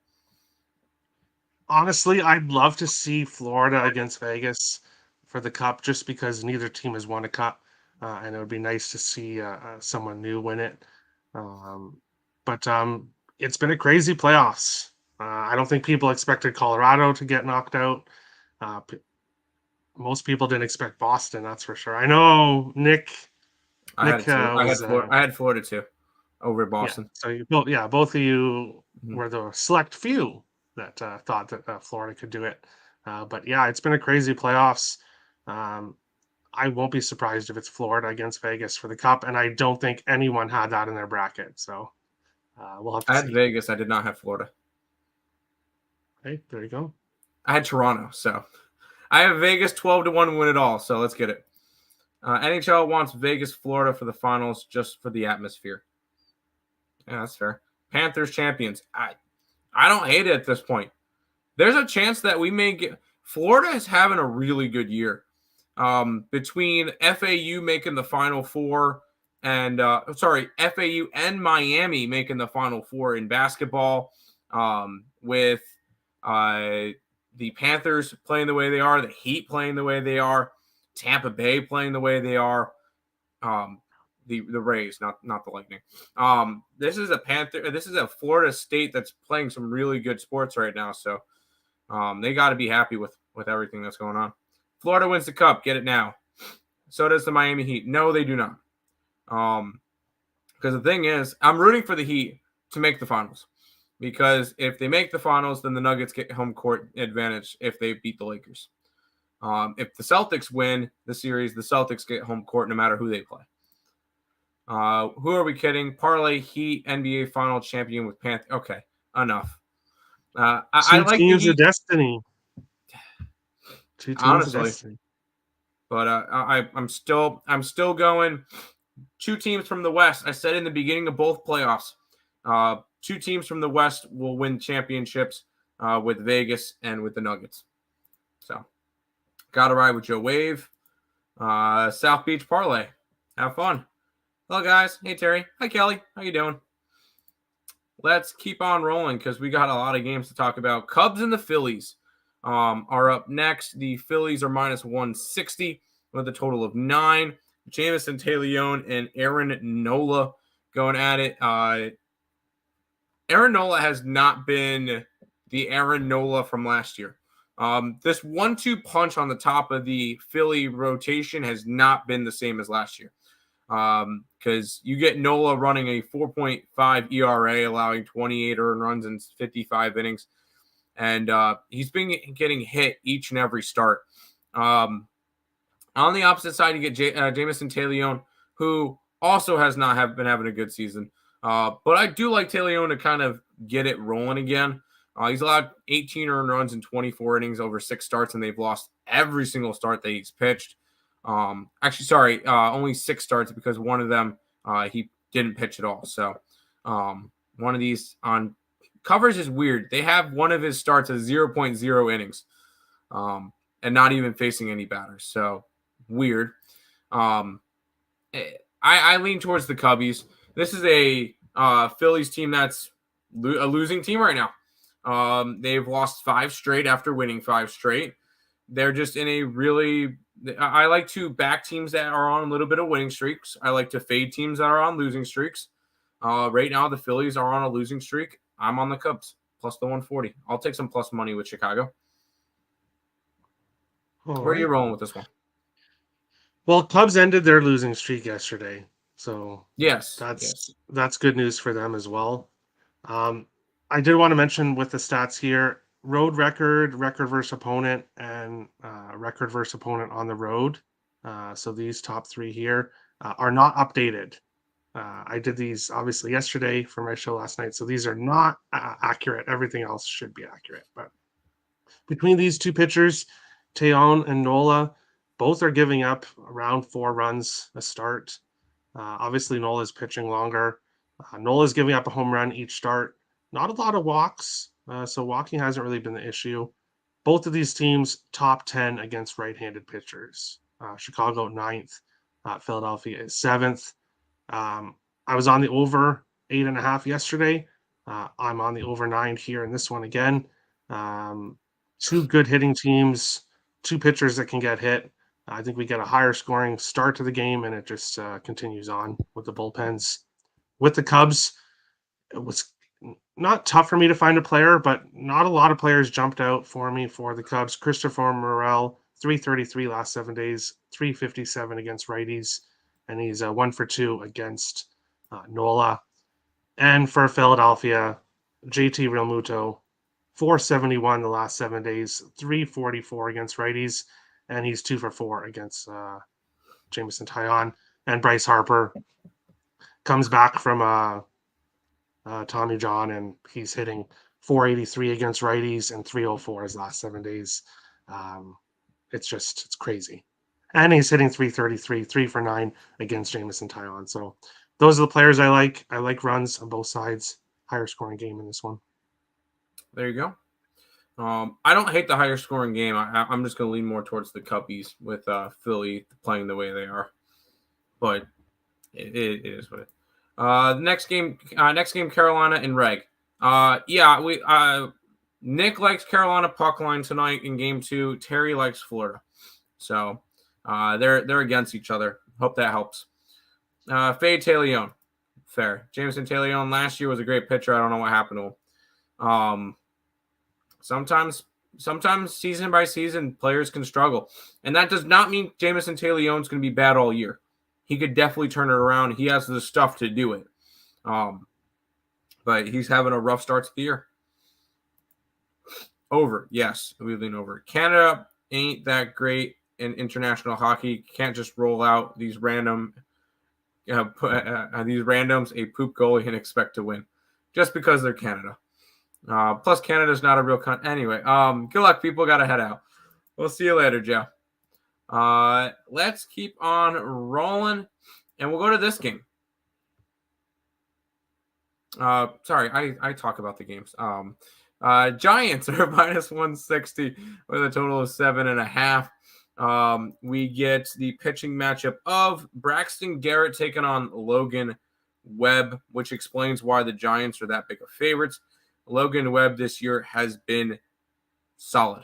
Honestly, I'd love to see Florida against Vegas for the Cup, just because neither team has won a Cup, and it would be nice to see someone new win it. But it's been a crazy playoffs. I don't think people expected Colorado to get knocked out. Most people didn't expect Boston, that's for sure. I know Nick. I had Florida too over Boston. Yeah, so both of you were the select few that thought that Florida could do it. But yeah, it's been a crazy playoffs. I won't be surprised if it's Florida against Vegas for the Cup, and I don't think anyone had that in their bracket. So we'll have to see. I had Vegas. I did not have Florida. Okay, there you go. I had Toronto, so I have Vegas 12-1 win it all. So let's get it. NHL wants Vegas, Florida for the finals just for the atmosphere. Yeah, that's fair. Panthers champions. I don't hate it at this point. There's a chance that we may get – Florida is having a really good year. Between FAU making the Final Four and FAU and Miami making the Final Four in basketball, with the Panthers playing the way they are, the Heat playing the way they are, Tampa Bay playing the way they are, the Rays, not the Lightning. This is a Florida State that's playing some really good sports right now, so they got to be happy with everything that's going on. Florida wins the Cup. Get it now. So does the Miami Heat. No, they do not. Because the thing is, I'm rooting for the Heat to make the finals. Because if they make the finals, then the Nuggets get home court advantage if they beat the Lakers. If the Celtics win the series, the Celtics get home court no matter who they play. Who are we kidding? Parlay Heat NBA final champion with Panthers. Okay, enough. I like teams the Heat. Of destiny. Two teams honestly, of destiny. But I'm still going. Two teams from the West. I said in the beginning of both playoffs, two teams from the West will win championships with Vegas and with the Nuggets. So, got to ride with Joe Wave. South Beach Parlay. Have fun. Hello, guys. Hey, Terry. Hi, Kelly. How you doing? Let's keep on rolling because we got a lot of games to talk about. Cubs and the Phillies are up next. The Phillies are -160 with a total of 9. Jamison Taillon and Aaron Nola going at it. Aaron Nola has not been the Aaron Nola from last year. This 1-2 punch on the top of the Philly rotation has not been the same as last year. Because you get Nola running a 4.5 ERA, allowing 28 earned runs in 55 innings. and he's been getting hit each and every start. On the opposite side, you get Jameson Taillon, who also has not been having a good season. But I do like Taillon to kind of get it rolling again. He's allowed 18 earned runs in 24 innings over 6 starts, and they've lost every single start that he's pitched. Only 6 starts because one of them he didn't pitch at all. So one of these on covers is weird. They have one of his starts as 0.0 innings and not even facing any batters. So weird. I lean towards the Cubbies. This is a Phillies team that's a losing team right now. They've lost 5 straight after winning 5 straight. They're just in a really – I like to back teams that are on a little bit of winning streaks. I like to fade teams that are on losing streaks. Right now, the Phillies are on a losing streak. I'm on the Cubs, plus the 140. I'll take some plus money with Chicago. Where are you rolling with this one? Well, Cubs ended their losing streak yesterday, so yes, that's good news for them as well. I did want to mention with the stats here, road record versus opponent, and record versus opponent on the road. So these top 3 here are not updated. I did these obviously yesterday for my show last night, so these are not accurate. Everything else should be accurate. But between these 2 pitchers, Taillon and Nola, both are giving up around 4 runs a start. Obviously, Nola's pitching longer. Nola's giving up a home run each start. Not a lot of walks, so walking hasn't really been the issue. Both of these teams top 10 against right-handed pitchers. Chicago 9th, Philadelphia is 7th. I was on the over 8.5 yesterday. I'm on the over 9 here in this one again. 2 good hitting teams, 2 pitchers that can get hit. I think we get a higher scoring start to the game, and it just continues on with the bullpens. With the Cubs, it was not tough for me to find a player, but not a lot of players jumped out for me for the Cubs. Christopher Morel, 333 last 7 days, 357 against righties, and he's 1 for 2 against Nola. And for Philadelphia, JT Realmuto, 471 the last 7 days, 344 against righties, and he's 2 for 4 against Jameson Taillon. And Bryce Harper comes back from Tommy John, and he's hitting 483 against righties and 304 his last 7 days. It's crazy. And he's hitting 333, 3 for 9 against Jameson Taillon. So those are the players I like. I like runs on both sides. Higher scoring game in this one. There you go. I don't hate the higher scoring game. I'm just going to lean more towards the Cubbies with Philly playing the way they are. But it is what it is. Next game, Carolina and Reg. Nick likes Carolina puck line tonight in game 2. Terry likes Florida. So they're against each other. Hope that helps. Fade Taillon. Fair. Jameson Taillon last year was a great pitcher. I don't know what happened to him. Sometimes season by season, players can struggle. And that does not mean Jameson Taillon's going to be bad all year. He could definitely turn it around. He has the stuff to do it. But he's having a rough start to the year. Over. Yes, we lean over. Canada ain't that great in international hockey. Can't just roll out these randoms a poop goalie and expect to win just because they're Canada. Plus, Canada's not a real anyway. Good luck, people. Got to head out. We'll see you later, Joe. Let's keep on rolling, and we'll go to this game. Sorry, I talk about the games. Giants are minus 160 with a total of 7.5. We get the pitching matchup of Braxton Garrett taking on Logan Webb, which explains why the Giants are that big of favorites. Logan Webb this year has been solid.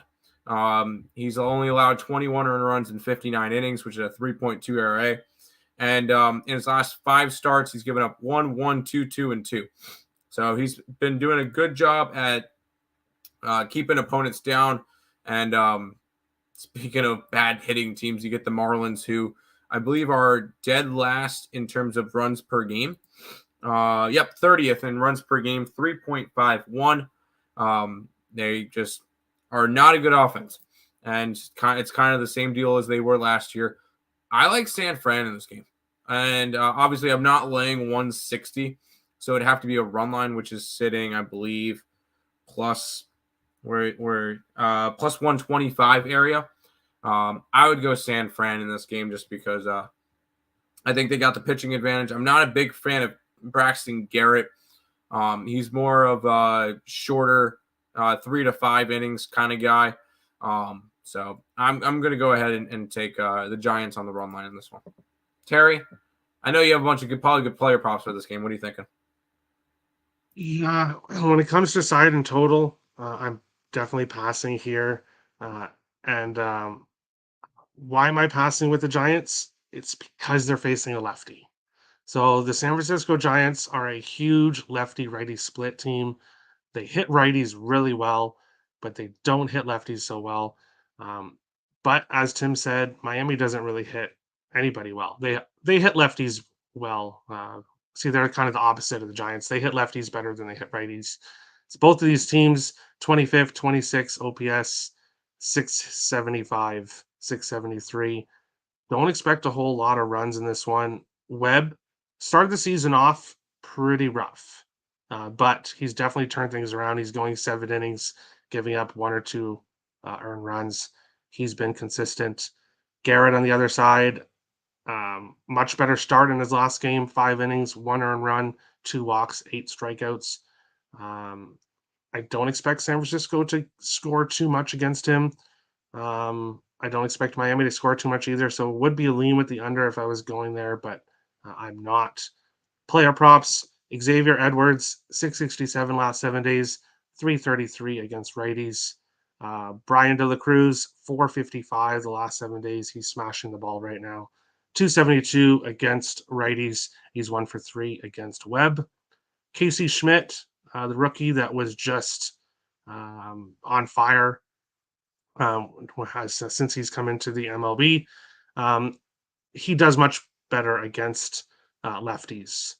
He's only allowed 21 earned runs in 59 innings, which is a 3.2 ERA. And in his last 5 starts, he's given up 1, 1, 2, 2, and 2. So he's been doing a good job at keeping opponents down. And speaking of bad hitting teams, you get the Marlins, who I believe are dead last in terms of runs per game. 30th in runs per game, 3.51. They just are not a good offense. And it's kind of the same deal as they were last year. I like San Fran in this game. And obviously, I'm not laying 160. So it'd have to be a run line, which is sitting, I believe, plus plus 125 area. I would go San Fran in this game just because I think they got the pitching advantage. I'm not a big fan of Braxton Garrett. He's more of a shorter 3 to 5 innings kind of guy. So I'm going to go ahead and take the Giants on the run line in this one. Terry, I know you have a bunch of probably good player props for this game. What are you thinking? Yeah, when it comes to side and total, I'm definitely passing here. And why am I passing with the Giants? It's because they're facing a lefty. So the San Francisco Giants are a huge lefty-righty split team. They hit righties really well, but they don't hit lefties so well. But as Tim said, Miami doesn't really hit anybody well. They hit lefties well. See, they're kind of the opposite of the Giants. They hit lefties better than they hit righties. It's both of these teams, 25th, 26 OPS, 675, 673. Don't expect a whole lot of runs in this one. Webb started the season off pretty rough, but he's definitely turned things around. He's going 7 innings, giving up 1 or 2 earned runs. He's been consistent. Garrett on the other side, much better start in his last game, 5 innings, 1 earned run, 2 walks, 8 strikeouts. I don't expect San Francisco to score too much against him. I don't expect Miami to score too much either, so it would be a lean with the under if I was going there, but I'm not. Player props, Xavier Edwards, 667 last 7 days, 333 against righties. Brian De La Cruz, 455 the last 7 days. He's smashing the ball right now. 272 against righties. He's 1 for 3 against Webb. Casey Schmidt, the rookie that was just on fire since he's come into the MLB. He does much better against lefties.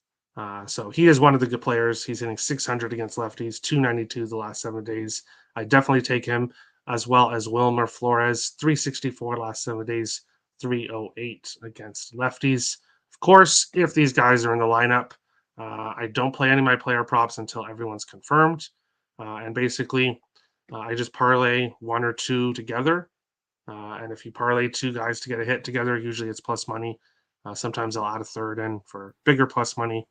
So he is one of the good players. He's hitting 600 against lefties, 292 the last 7 days. I definitely take him, as well as Wilmer Flores, 364 last 7 days, 308 against lefties. Of course, if these guys are in the lineup, I don't play any of my player props until everyone's confirmed. And basically, I just parlay 1 or 2 together. And if you parlay 2 guys to get a hit together, usually it's plus money. Sometimes I'll add a third in for bigger plus money.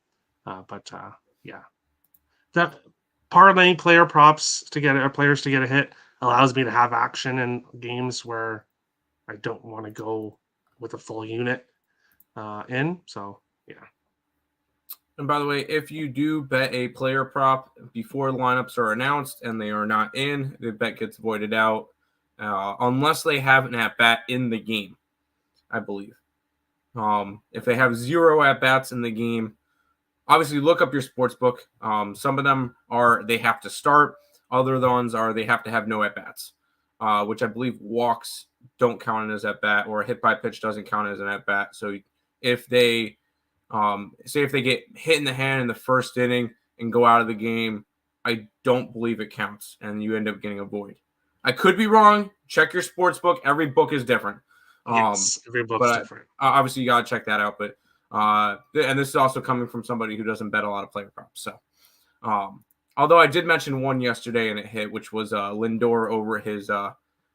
Yeah, that parlaying player props to get players to get a hit allows me to have action in games where I don't want to go with a full unit in. So yeah. And by the way, if you do bet a player prop before the lineups are announced and they are not in, the bet gets voided out unless they have an at-bat in the game, I believe. If they have 0 at-bats in the game, obviously look up your sports book. Some of them are they have to start. Other ones are they have to have no at-bats, which I believe walks don't count as at-bat or a hit by pitch doesn't count as an at-bat. So if they say if they get hit in the hand in the first inning and go out of the game, I don't believe it counts, and you end up getting a void. I could be wrong. Check your sports book. Every book is different. Yes, every book's different. Obviously, you got to check that out. But and this is also coming from somebody who doesn't bet a lot of player props. So, although I did mention one yesterday and it hit, which was Lindor over his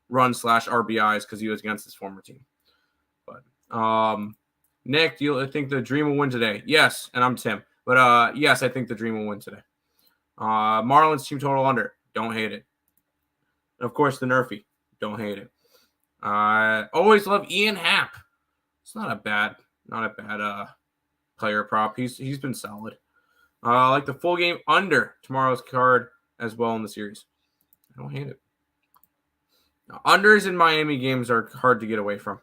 run/RBIs because he was against his former team. But Nick, do you think the Dream will win today? Yes, and I'm Tim. But yes, I think the Dream will win today. Marlins team total under. Don't hate it. And of course, the Nerfy. Don't hate it. Always love Ian Happ. It's not a bad player prop. He's been solid. I like the full game under tomorrow's card as well in the series. I don't hate it. Now, unders in Miami games are hard to get away from.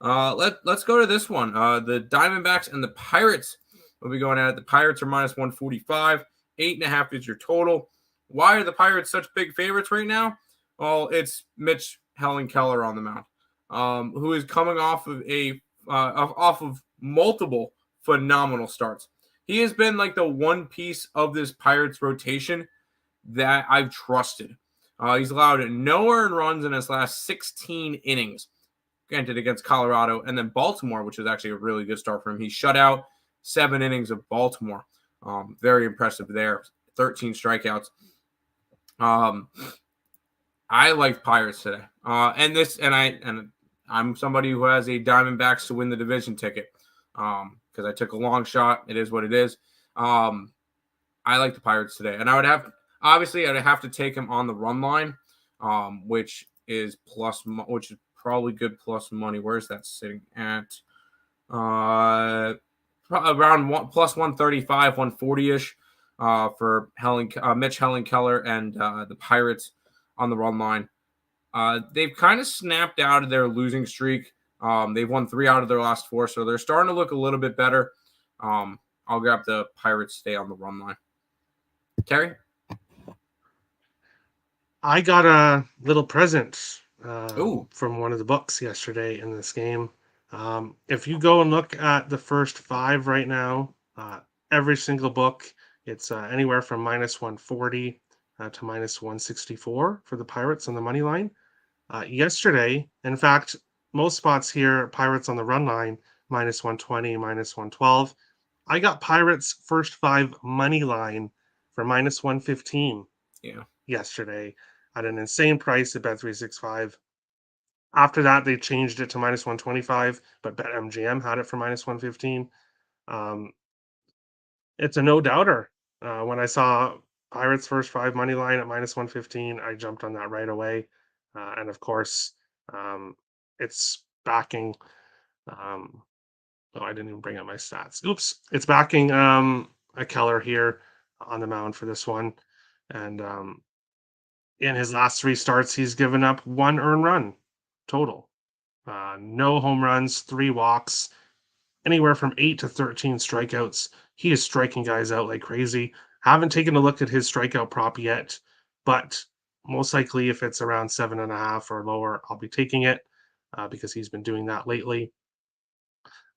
Let's go to this one. The Diamondbacks and the Pirates will be going at it. The Pirates are minus 145. 8.5 is your total. Why are the Pirates such big favorites right now? Well, it's Mitch Keller on the mound, who is coming off of multiple phenomenal starts. He has been like the one piece of this Pirates rotation that I've trusted. He's allowed no earned runs in his last 16 innings, granted against Colorado, and then Baltimore, which is actually a really good start for him. He shut out 7 innings of Baltimore. Very impressive there. 13 strikeouts. I like Pirates today. I'm somebody who has a Diamondbacks to win the division ticket. Because I took a long shot. It is what it is. I like the Pirates today. And I'd have to take him on the run line, which is probably good plus money. Where's that sitting at? Around plus 135, 140-ish for Mitch Hellenkeller and the Pirates on the run line. They've kind of snapped out of their losing streak. They've won 3 out of their last 4, so they're starting to look a little bit better. I'll grab the Pirates stay on the run line. Terry? I got a little present Ooh. from one of the books yesterday in this game. If you go and look at the first 5 right now, every single book, it's anywhere from minus 140 to minus 164 for the Pirates on the money line. Yesterday, in fact, most spots here, Pirates on the run line, minus 120, minus 112. I got Pirates first 5 money line for minus 115 yesterday at an insane price at Bet365. After that, they changed it to minus 125, but BetMGM had it for minus 115. It's a no-doubter. When I saw Pirates first 5 money line at minus 115, I jumped on that right away. And of course, it's backing. I didn't even bring up my stats. Oops. It's backing a Keller here on the mound for this one. And in his last 3 starts, he's given up 1 earned run total. No home runs, 3 walks, anywhere from 8 to 13 strikeouts. He is striking guys out like crazy. Haven't taken a look at his strikeout prop yet, but most likely if it's around 7.5 or lower, I'll be taking it because he's been doing that lately.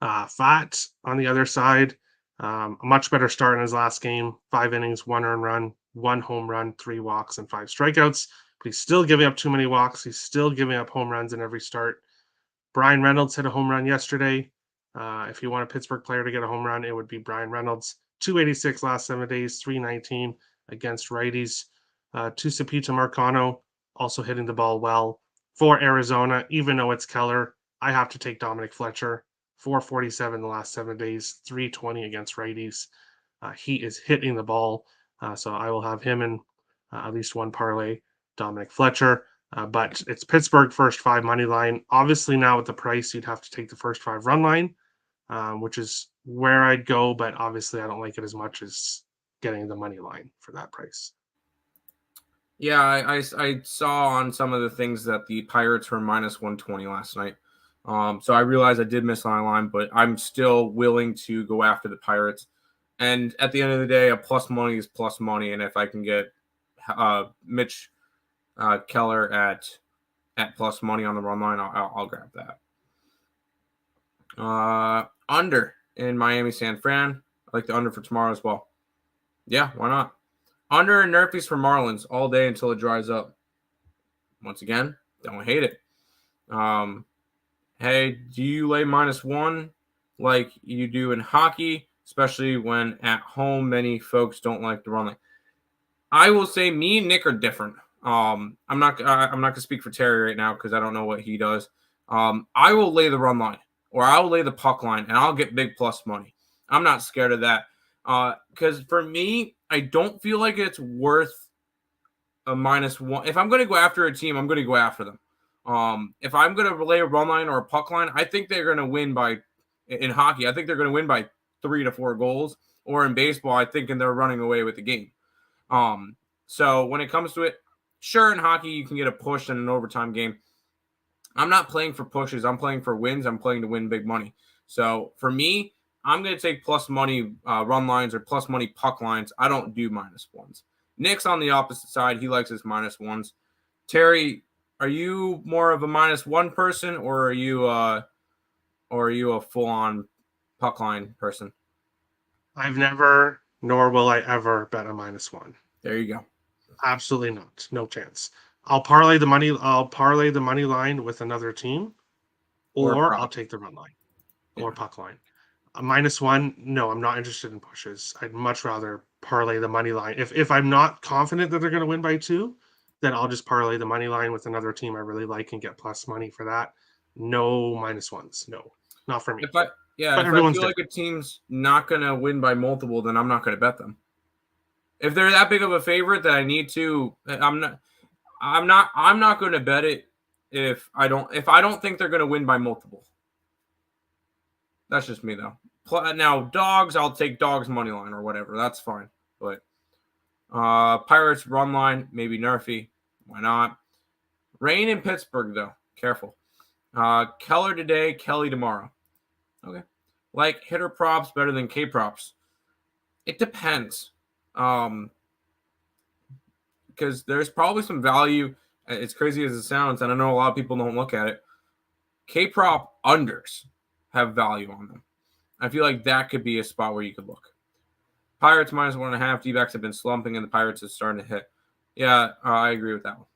Fat on the other side, a much better start in his last game. 5 innings, 1 earned run, 1 home run, 3 walks, and 5 strikeouts. But he's still giving up too many walks. He's still giving up home runs in every start. Brian Reynolds hit a home run yesterday. If you want a Pittsburgh player to get a home run, it would be Brian Reynolds. 286 last 7 days, 319 against righties. Tucupita Marcano also hitting the ball well. For Arizona, even though it's Keller, I have to take Dominic Fletcher. 447 the last 7 days, 320 against righties. He is hitting the ball, so I will have him in at least one parlay. Dominic Fletcher. But it's Pittsburgh first 5 money line. Obviously, now with the price, you'd have to take the first 5 run line, which is where I'd go. But obviously, I don't like it as much as getting the money line for that price. Yeah, I saw on some of the things that the Pirates were minus 120 last night. So I realized I did miss my line, but I'm still willing to go after the Pirates. And at the end of the day, a plus money is plus money. And if I can get Mitch Keller at plus money on the run line, I'll grab that. Under in Miami San Fran. I like the under for tomorrow as well. Yeah, why not? Under and Nerfies for Marlins all day until it dries up. Once again, don't hate it. Hey, do you lay -1 like you do in hockey, especially when at home many folks don't like the run line? I will say me and Nick are different. I'm not gonna speak for Terry right now because I don't know what he does. I will lay the run line or I'll lay the puck line and I'll get big plus money. I'm not scared of that. Because for me, I don't feel like it's worth a -1. If I'm going to go after a team, I'm going to go after them. If I'm going to lay a run line or a puck line, I think they're going to win in hockey, I think they're going to win by 3 to 4 goals. Or in baseball, I think they're running away with the game. So when it comes to it, sure, in hockey, you can get a push in an overtime game. I'm not playing for pushes. I'm playing for wins. I'm playing to win big money. So for me, I'm going to take plus money run lines or plus money puck lines. I don't do -1s. Nick's on the opposite side. He likes his -1s. Terry, are you more of a -1 person or are you a full-on puck line person? I've never, nor will I ever bet a -1. There you go. Absolutely not. No chance. I'll parlay the money. I'll parlay the money line with another team, or or prop? I'll take the run line Yeah. or puck line. A -1. No, I'm not interested in pushes. I'd much rather parlay the money line. If I'm not confident that they're going to win by 2, then I'll just parlay the money line with another team I really like and get plus money for that. No -1s. No, not for me. But If I everyone's feel like a different. team's not gonna win by multiple, then I'm not gonna bet them. If they're that big of a favorite that I need to, I'm not going to bet it if I don't think they're going to win by multiple. That's just me though. Now dogs, I'll take dogs money line or whatever. That's fine. But Pirates run line, maybe Nerfy. Why not? Rain in Pittsburgh though. Careful. Keller today, Kelly tomorrow. Okay. Like hitter props better than K props. It depends. Because there's probably some value. As crazy as it sounds, and I know a lot of people don't look at it. K-prop unders have value on them. I feel like that could be a spot where you could look. Pirates -1.5. D-backs have been slumping, and the Pirates are starting to hit. Yeah, I agree with that one.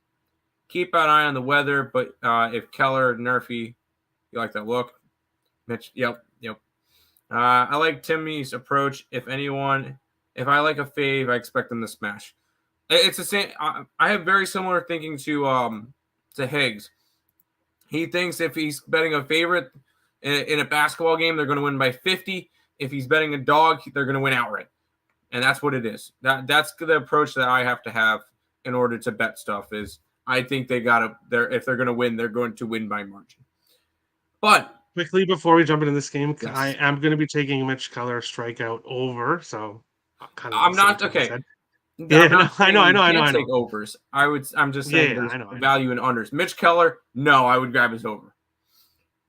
Keep an eye on the weather, but if Keller, Nerfy, you like that look. Mitch, yep. I like Timmy's approach. If I like a fave, I expect them to smash. It's the same. I have very similar thinking to Higgs. He thinks if he's betting a favorite in a basketball game, they're going to win by 50. If he's betting a dog, they're going to win outright, and that's what it is. That's the approach that I have to have in order to bet stuff. Is I think if they're going to win, they're going to win by margin. But quickly before we jump into this game, yes. I am going to be taking Mitch Keller strikeout over. So kind of I'm not okay. Yeah, no, I know. Take overs. I'm just saying there's I know. value in unders. Mitch Keller, no, I would grab his over.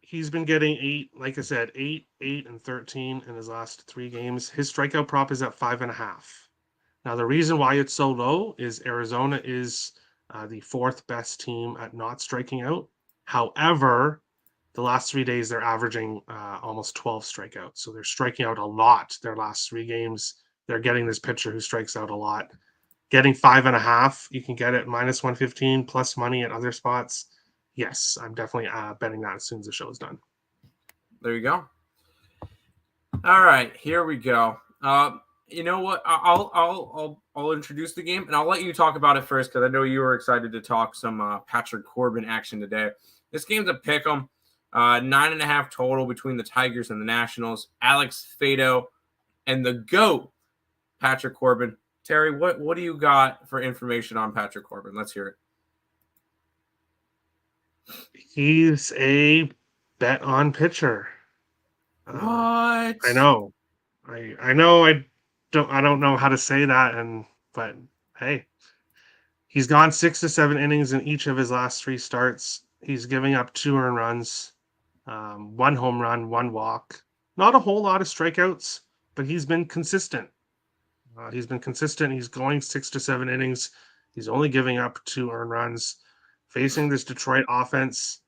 He's been getting 8, like I said, 8, 8, and 13 in his last 3 games. His strikeout prop is at 5.5. Now, the reason why it's so low is Arizona is the 4th best team at not striking out. However, the last 3 days they're averaging almost 12 strikeouts, so they're striking out a lot. Their last 3 games, they're getting this pitcher who strikes out a lot. Getting 5.5, you can get it -115 plus money at other spots. Yes, I'm definitely betting that as soon as the show is done. There you go. All right, here we go. You know what? I'll introduce the game, and I'll let you talk about it first because I know you were excited to talk some Patrick Corbin action today. This game's a pick'em, 9.5 total between the Tigers and the Nationals. Alex Fado and the GOAT, Patrick Corbin. Terry, what do you got for information on Patrick Corbin? Let's hear it. He's a bet on pitcher. What? I know. I know I don't know how to say that, but hey. He's gone 6 to 7 innings in each of his last 3 starts. He's giving up 2 earned runs, 1 home run, 1 walk. Not a whole lot of strikeouts, but he's been consistent. He's going 6 to 7 innings. He's only giving up 2 earned runs. Facing this Detroit offense,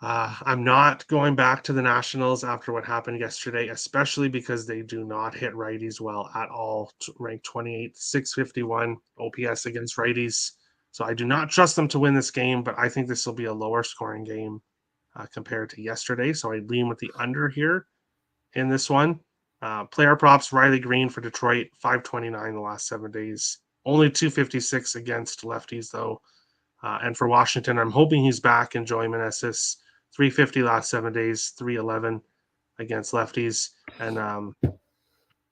I'm not going back to the Nationals after what happened yesterday, especially because they do not hit righties well at all. Ranked 28th, 651 OPS against righties. So I do not trust them to win this game, but I think this will be a lower scoring game compared to yesterday. So I lean with the under here in this one. Player props, Riley Green for Detroit, 529 the last 7 days. Only 256 against lefties, though. And for Washington, I'm hoping he's back. Joey Meneses, 350 last 7 days, 311 against lefties. And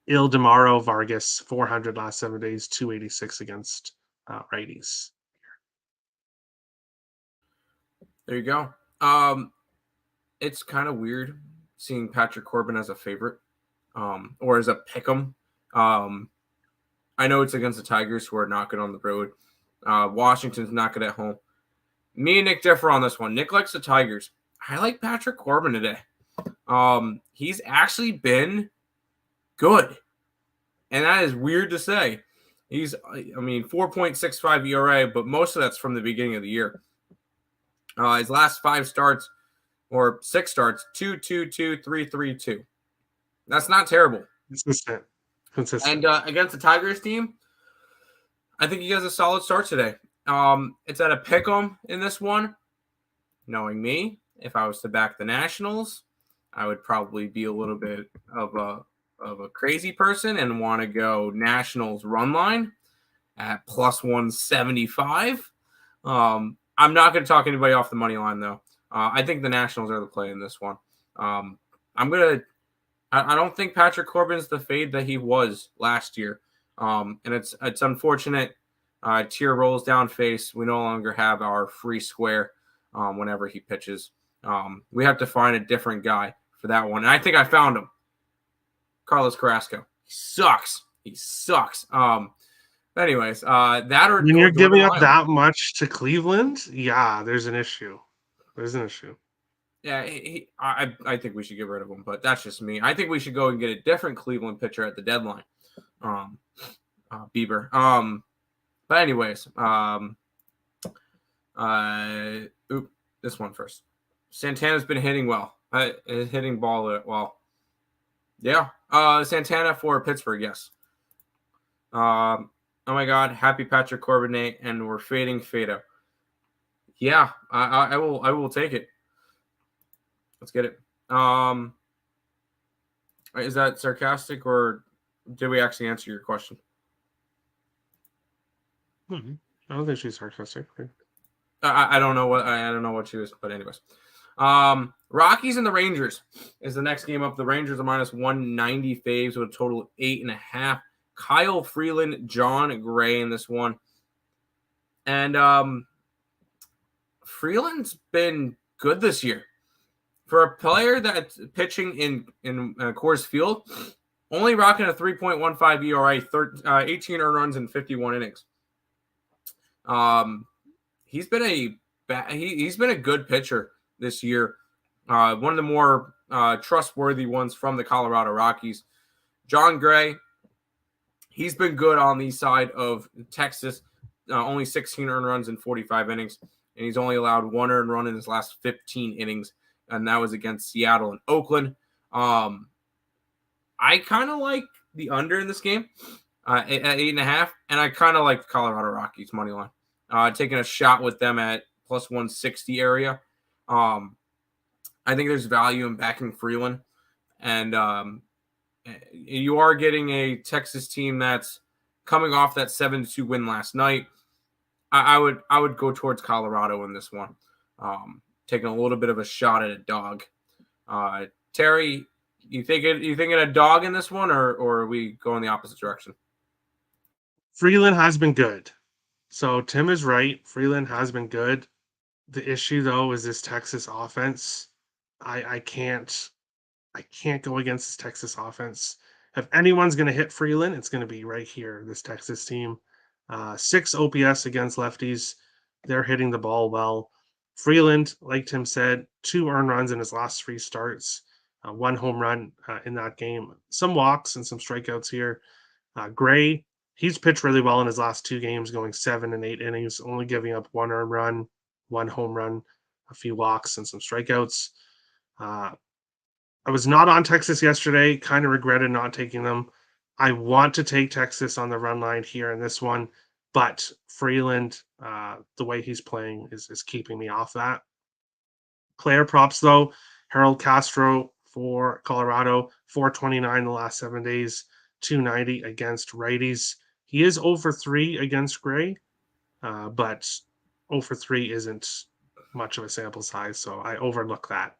Ildemaro Vargas, 400 last 7 days, 286 against righties. There you go. It's kind of weird seeing Patrick Corbin as a favorite or as a pick'em. I know it's against the Tigers, who are not good on the road. Washington's not good at home. Me and Nick differ on this one. Nick likes the Tigers. I like Patrick Corbin today. He's actually been good, and that is weird to say. He's, 4.65 ERA, but most of that's from the beginning of the year. His last 5 starts or 6 starts, 2-2-2, 3-3-2. That's not terrible. Consistent. And against the Tigers team, I think he has a solid start today. It's at a pick 'em in this one. Knowing me, if I was to back the Nationals, I would probably be a little bit of a crazy person and want to go Nationals run line at plus 175. I'm not going to talk anybody off the money line though. I think the Nationals are the play in this one. I don't think Patrick Corbin's the fade that he was last year. And it's unfortunate. Tier rolls down face. We no longer have our free square whenever he pitches. We have to find a different guy for that one. And I think I found him. Carlos Carrasco. He sucks. Anyways, that or when you're giving up Lyles. that much to Cleveland, yeah, there's an issue. Yeah, I think we should get rid of him, but that's just me. I think we should go and get a different Cleveland pitcher at the deadline. Bieber. But anyways, this one first. Santana's been hitting well. Hitting ball well. Yeah. Santana for Pittsburgh, yes. Oh my God, happy Patrick Corbin Day, and we're fading Fado. Yeah, I will take it. Let's get it. Is that sarcastic, or did we actually answer your question? I don't think she's sarcastic. I don't know what she was, but anyways. Rockies and the Rangers is the next game up. The Rangers are minus 190 faves with a total of 8.5. Kyle Freeland, John Gray in this one. And Freeland's been good this year. For a player that's pitching in Coors Field, only rocking a 3.15 ERA, 18 earned runs in 51 innings. He's been a good pitcher this year. One of the more trustworthy ones from the Colorado Rockies. John Gray, he's been good on the side of Texas. Only 16 earned runs in 45 innings, and he's only allowed 1 earned run in his last 15 innings, and that was against Seattle and Oakland. I kind of like the under in this game at 8.5, and I kind of like the Colorado Rockies money line. Taking a shot with them at plus 160 area. I think there's value in backing Freeland, and you are getting a Texas team that's coming off that 7-2 win last night. I would go towards Colorado in this one, taking a little bit of a shot at a dog. Terry, you thinking a dog in this one, or are we going the opposite direction? Freeland has been good. So Tim is right. Freeland has been good. The issue though is this Texas offense. I can't go against this Texas offense. If anyone's going to hit Freeland, it's going to be right here, this Texas team. 6 OPS against lefties. They're hitting the ball well. Freeland, like Tim said, 2 earned runs in his last 3 starts. 1 home run in that game. Some walks and some strikeouts here. Gray, he's pitched really well in his last 2 games, going 7 and 8 innings, only giving up 1 earned run, 1 home run, a few walks, and some strikeouts. I was not on Texas yesterday. Kind of regretted not taking them. I want to take Texas on the run line here in this one, but Freeland, the way he's playing is keeping me off that. Player props, though. Harold Castro for Colorado, 429 the last 7 days, 290 against righties. He is 0-3 against Gray, but 0-3 isn't much of a sample size, so I overlook that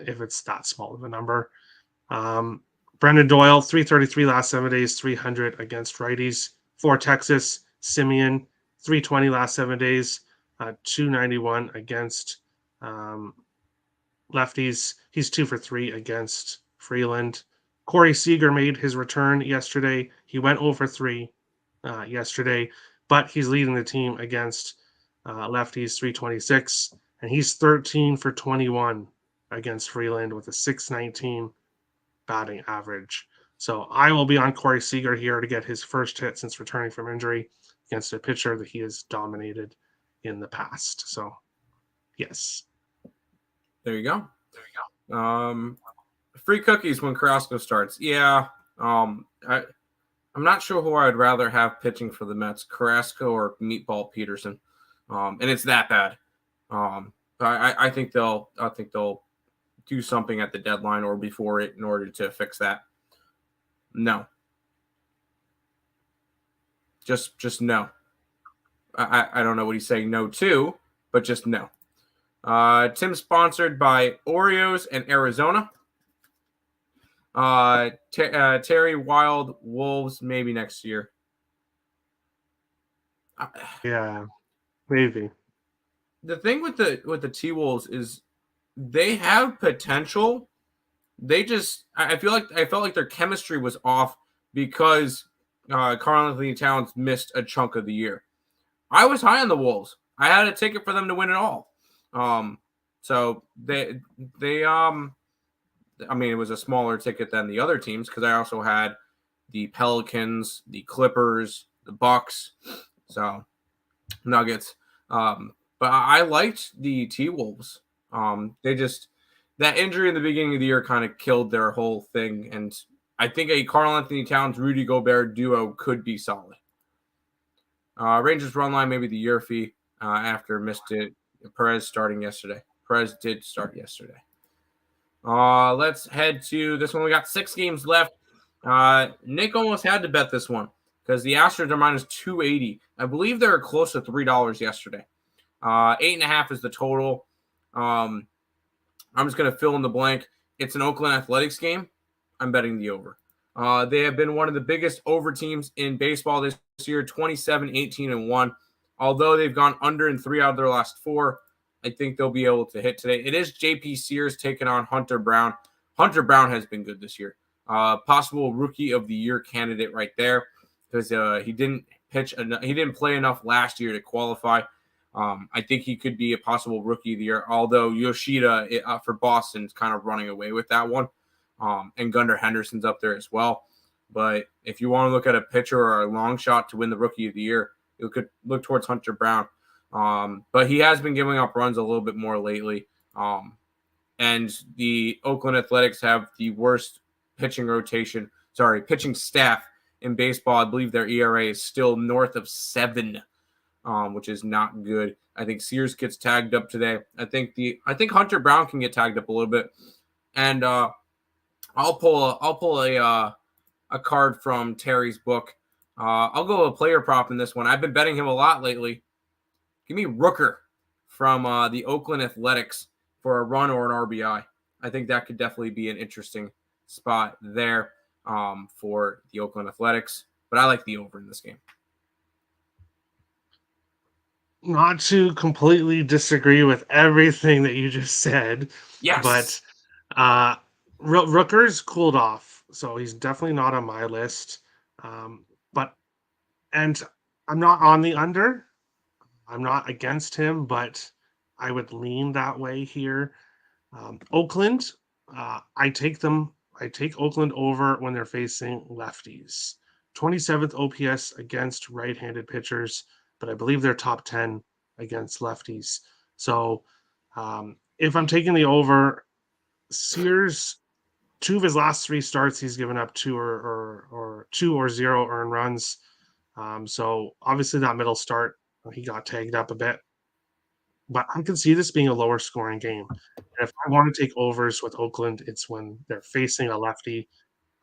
if it's that small of a number. Brendan Doyle, 333 last 7 days, 300 against righties. For Texas, Simeon, 320 last 7 days, 291 against lefties. He's 2-for-3 against Freeland. Corey Seager made his return yesterday. He went 0-for-3 yesterday, but he's leading the team against lefties, 326, and he's 13-for-21 against Freeland with a 619 batting average. So I will be on Corey Seager here to get his first hit since returning from injury against a pitcher that he has dominated in the past. So, yes. There you go. Free cookies when Carrasco starts. Yeah. I'm not sure who I'd rather have pitching for the Mets, Carrasco or Meatball Peterson. and it's that bad. I think they'll do something at the deadline or before it in order to fix that. No, just no. I don't know what he's saying no to, but just no. Tim sponsored by Oreos and Arizona. Terry Wild Wolves maybe next year. Yeah, maybe. The thing with the T Wolves is they have potential. I felt like their chemistry was off because Karl Anthony Towns missed a chunk of the year. I was high on the Wolves. I had a ticket for them to win it all. So they I mean, it was a smaller ticket than the other teams because I also had the Pelicans, the Clippers, the Bucks, so Nuggets. But I liked the T Wolves. They just that injury in the beginning of the year kind of killed their whole thing, and I think a Karl Anthony Towns Rudy Gobert duo could be solid. Rangers run line maybe the year fee after missed it. Perez starting yesterday. Perez did start yesterday. Let's head to this one. We got 6 games left. Nick almost had to bet this one because the Astros are minus 280. I believe they were close to $3 yesterday. 8.5 is the total. I'm just going to fill in the blank. It's an Oakland Athletics game. I'm betting the over. They have been one of the biggest over teams in baseball this year, 27, 18, and 1. Although they've gone under in 3 out of their last 4, I think they'll be able to hit today. It is JP Sears taking on Hunter Brown. Hunter Brown has been good this year. Possible Rookie of the Year candidate right there because he didn't play enough last year to qualify. I think he could be a possible Rookie of the Year, although Yoshida for Boston's kind of running away with that one. And Gunnar Henderson's up there as well. But if you want to look at a pitcher or a long shot to win the Rookie of the Year, you could look towards Hunter Brown. But he has been giving up runs a little bit more lately. And the Oakland Athletics have the worst pitching staff in baseball. I believe their ERA is still north of 7, which is not good. I think Sears gets tagged up today. I think Hunter Brown can get tagged up a little bit. And I'll pull a card from Terry's book. I'll go a player prop in this one. I've been betting him a lot lately. Give me Rooker from the Oakland Athletics for a run or an RBI. I think that could definitely be an interesting spot there for the Oakland Athletics. But I like the over in this game. Not to completely disagree with everything that you just said, Yes. But Rooker's cooled off, so he's definitely not on my list. And I'm not on the under. I'm not against him, but I would lean that way here. Oakland, I take Oakland over when they're facing lefties. 27th OPS against right-handed pitchers, but I believe they're top 10 against lefties. So if I'm taking the over, Sears, 2 of his last 3 starts, he's given up 2 or 0 earned runs. So obviously that middle start, he got tagged up a bit. But I can see this being a lower scoring game. And if I want to take overs with Oakland, it's when they're facing a lefty.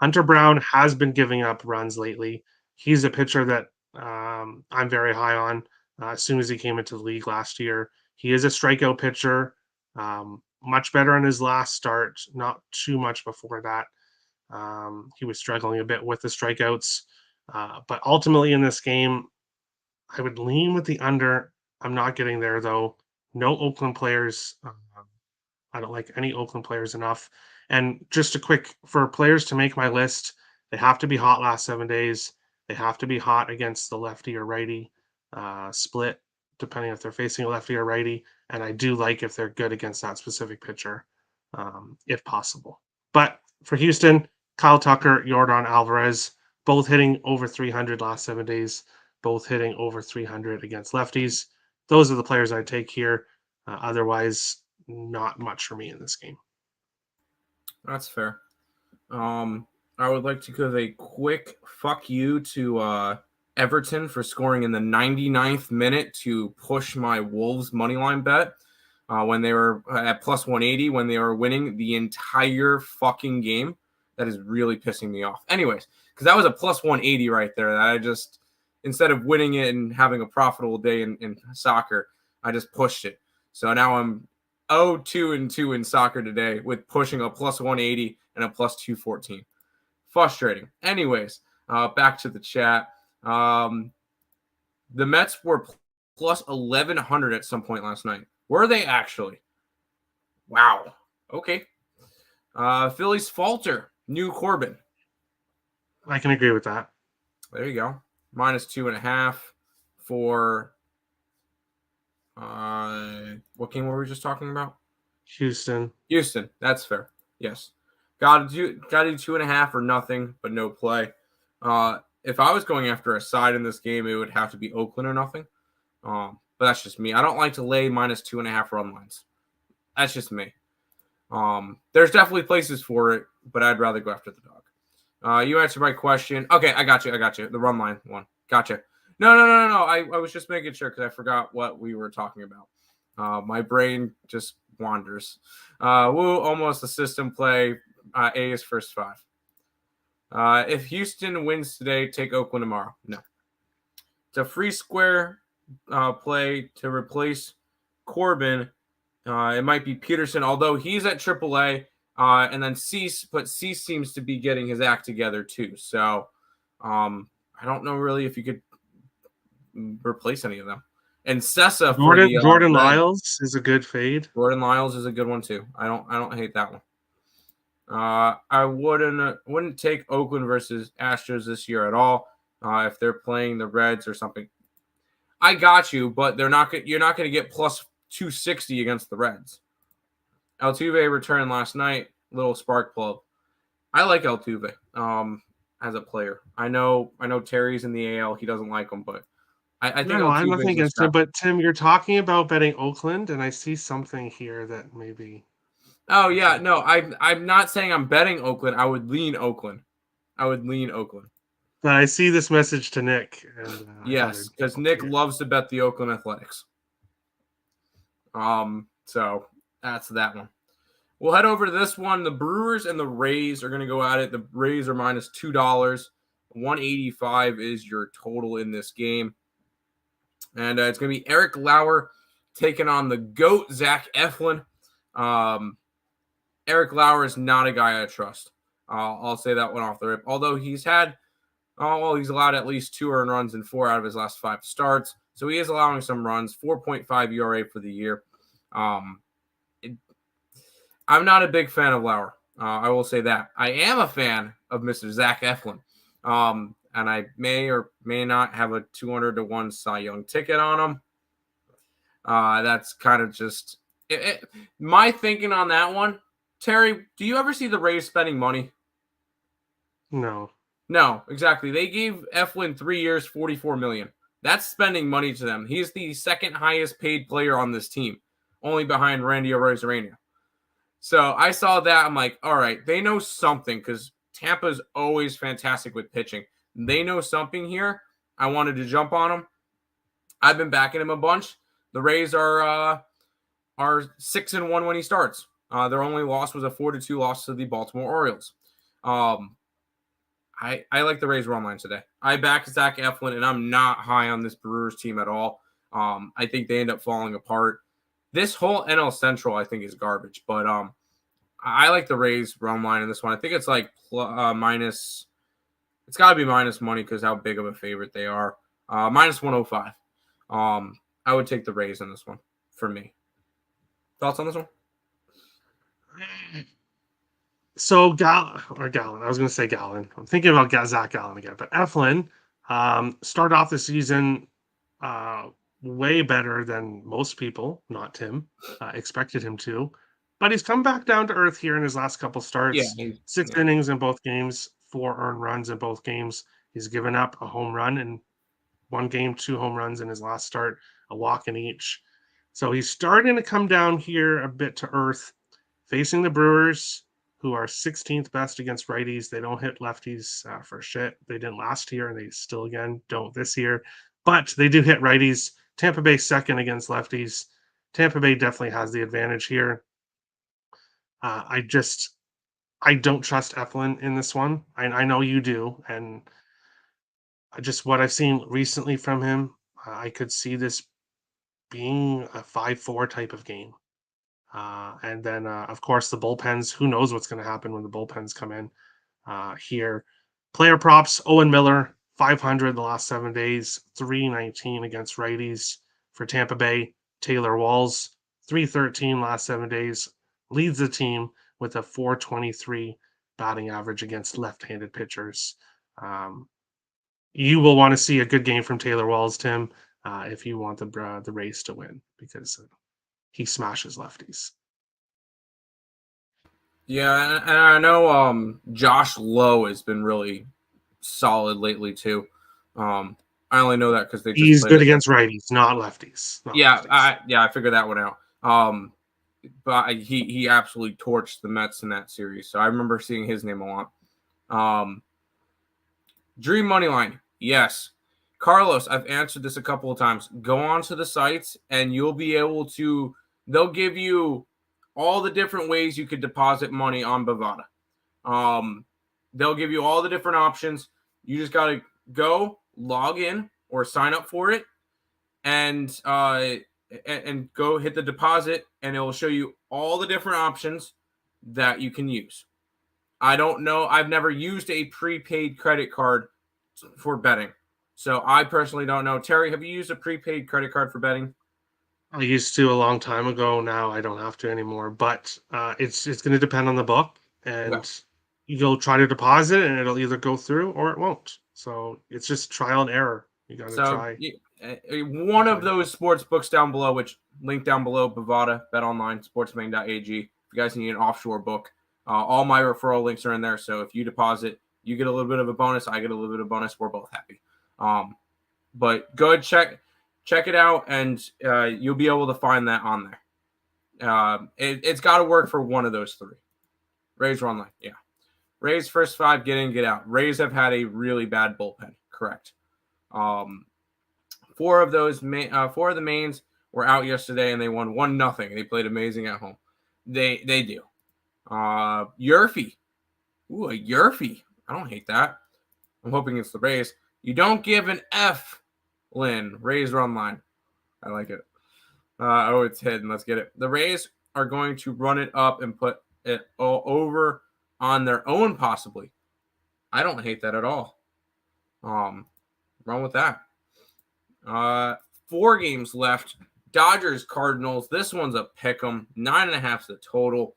Hunter Brown has been giving up runs lately. He's a pitcher that I'm very high on as soon as he came into the league last year. He is a strikeout pitcher, much better in his last start, not too much before that. He was struggling a bit with the strikeouts. But ultimately in this game, I would lean with the under. I'm not getting there, though. No Oakland players. I don't like any Oakland players enough. And just a quick, for players to make my list, they have to be hot last 7 days. They have to be hot against the lefty or righty split, depending if they're facing a lefty or righty. And I do like if they're good against that specific pitcher, if possible. But for Houston, Kyle Tucker, Yordan Alvarez, both hitting over 300 last 7 days, both hitting over 300 against lefties. Those are the players I take here. Otherwise, not much for me in this game. That's fair. I would like to give a quick fuck you to Everton for scoring in the 99th minute to push my Wolves moneyline bet when they were at plus 180 when they were winning the entire fucking game. That is really pissing me off. Anyways, because that was a plus 180 right there. That I just, instead of winning it and having a profitable day in soccer, I just pushed it. So now I'm 0-2-2 in soccer today with pushing a plus 180 and a plus 214. Frustrating. Anyways, back to the chat. The Mets were plus 1,100 at some point last night. Were they actually? Wow. Okay. Phillies falter. New Corbin. I can agree with that. There you go. Minus 2.5 for what game were we just talking about? Houston. That's fair. Yes. Got to do 2.5 or nothing, but no play. If I was going after a side in this game, it would have to be Oakland or nothing. But that's just me. I don't like to lay minus 2.5 run lines. That's just me. There's definitely places for it, but I'd rather go after the dog. You answered my question. Okay, I got you. The run line one. Gotcha. No. I was just making sure because I forgot what we were talking about. My brain just wanders. Woo, almost a system play. A is first 5. If Houston wins today, take Oakland tomorrow. No. It's a free square play to replace Corbin. It might be Peterson, although he's at AAA. And then Cease, but Cease seems to be getting his act together too. So I don't know really if you could replace any of them. And Sessa for the Jordan Lyles is a good fade. Jordan Lyles is a good one too. I don't hate that one. I wouldn't take Oakland versus Astros this year at all. If they're playing the Reds or something. I got you, but you're not going to get plus 260 against the Reds. Altuve returned last night, little spark plug. I like Altuve as a player. I know Terry's in the AL. He doesn't like him, but I think I'm nothing against him. But Tim, you're talking about betting Oakland, and I see something here that maybe. Oh yeah, no, I'm not saying I'm betting Oakland. I would lean Oakland. But I see this message to Nick. And, yes, because Nick loves to bet the Oakland Athletics. So that's that one. We'll head over to this one. The Brewers and the Rays are going to go at it. The Rays are minus $2. 185 is your total in this game. And it's going to be Eric Lauer taking on the GOAT, Zach Eflin. Eric Lauer is not a guy I trust. I'll say that one off the rip. Although he's allowed at least 2 earned runs in 4 out of his last 5 starts. So he is allowing some runs, 4.5 ERA for the year. I'm not a big fan of Lauer. I will say that. I am a fan of Mr. Zach Eflin. And I may or may not have a 200-1 Cy Young ticket on him. That's kind of just my thinking on that one. Terry, do you ever see the Rays spending money? No, exactly. They gave Eflin 3 years, $44 million. That's spending money to them. He's the second highest paid player on this team, only behind Randy Arozarena. So I saw that. I'm like, all right, they know something because Tampa's always fantastic with pitching. They know something here. I wanted to jump on them. I've been backing him a bunch. The Rays are 6-1 when he starts. Their only loss was a 4-2 loss to the Baltimore Orioles. I like the Rays run line today. I back Zach Eflin, and I'm not high on this Brewers team at all. I think they end up falling apart. This whole NL Central, I think, is garbage. But I like the Rays run line in this one. I think it's like minus. It's got to be minus money because how big of a favorite they are. Minus 105. I would take the Rays in this one for me. Thoughts on this one? So Gallon. I was going to say Gallon. I'm thinking about Zach Gallen again. But Eflin started off the season way better than most people, not Tim, expected him to. But he's come back down to earth here in his last couple starts. Yeah, 6 innings in both games, 4 earned runs in both games. He's given up a home run in one game, 2 home runs in his last start, a walk in each. So he's starting to come down here a bit to earth, facing the Brewers, who are 16th best against righties. They don't hit lefties for shit. They didn't last year, and they still, again, don't this year. But they do hit righties. Tampa Bay second against lefties. Tampa Bay definitely has the advantage here. I don't trust Eflin in this one. I know you do, and just what I've seen recently from him, I could see this being a 5-4 type of game. And then, of course, the bullpens. Who knows what's going to happen when the bullpens come in here? Player props: Owen Miller, 500 the last 7 days, 319 against righties for Tampa Bay. Taylor Walls, 313 last 7 days, leads the team with a 423 batting average against left-handed pitchers. You will want to see a good game from Taylor Walls, Tim, if you want the Rays to win, because he smashes lefties. Yeah, and I know Josh Lowe has been really solid lately too. I only know that because they just He's played good it. against righties, not lefties. I figured that one out. But he absolutely torched the Mets in that series, so I remember seeing his name a lot. Dream money line, yes. Carlos, I've answered this a couple of times. Go onto the sites and you'll be able to. They'll give you all the different ways you could deposit money on Bovada. They'll give you all the different options. You just got to go log in or sign up for it, and go hit the deposit, and it will show you all the different options that you can use. I don't know. I've never used a prepaid credit card for betting, so I personally don't know. Terry, have you used a prepaid credit card for betting? I used to a long time ago. Now I don't have to anymore. But it's going to depend on the book, Okay. and you'll try to deposit, and it'll either go through or it won't. So it's just trial and error. You got to So try. one of those sports books down below, which link down below, Bovada, BetOnline, Sportsmain.ag. If you guys need an offshore book, all my referral links are in there. So if you deposit, you get a little bit of a bonus. I get a little bit of a bonus. We're both happy. But go ahead, check it out, and you'll be able to find that on there. It's got to work for one of those three. Rays run line, yeah. Rays first 5, get in, get out. Rays have had a really bad bullpen, correct. 4 of the mains were out yesterday, and they won 1-0. They played amazing at home. They do. Yurfie. Ooh, a Yurfie. I don't hate that. I'm hoping it's the Rays. You don't give an F, Lynn. Rays run line. I like it. It's hidden. Let's get it. The Rays are going to run it up and put it all over on their own, possibly. I don't hate that at all. Run with that. 4 games left. Dodgers, Cardinals. This one's a pick'em. 9.5 is the total.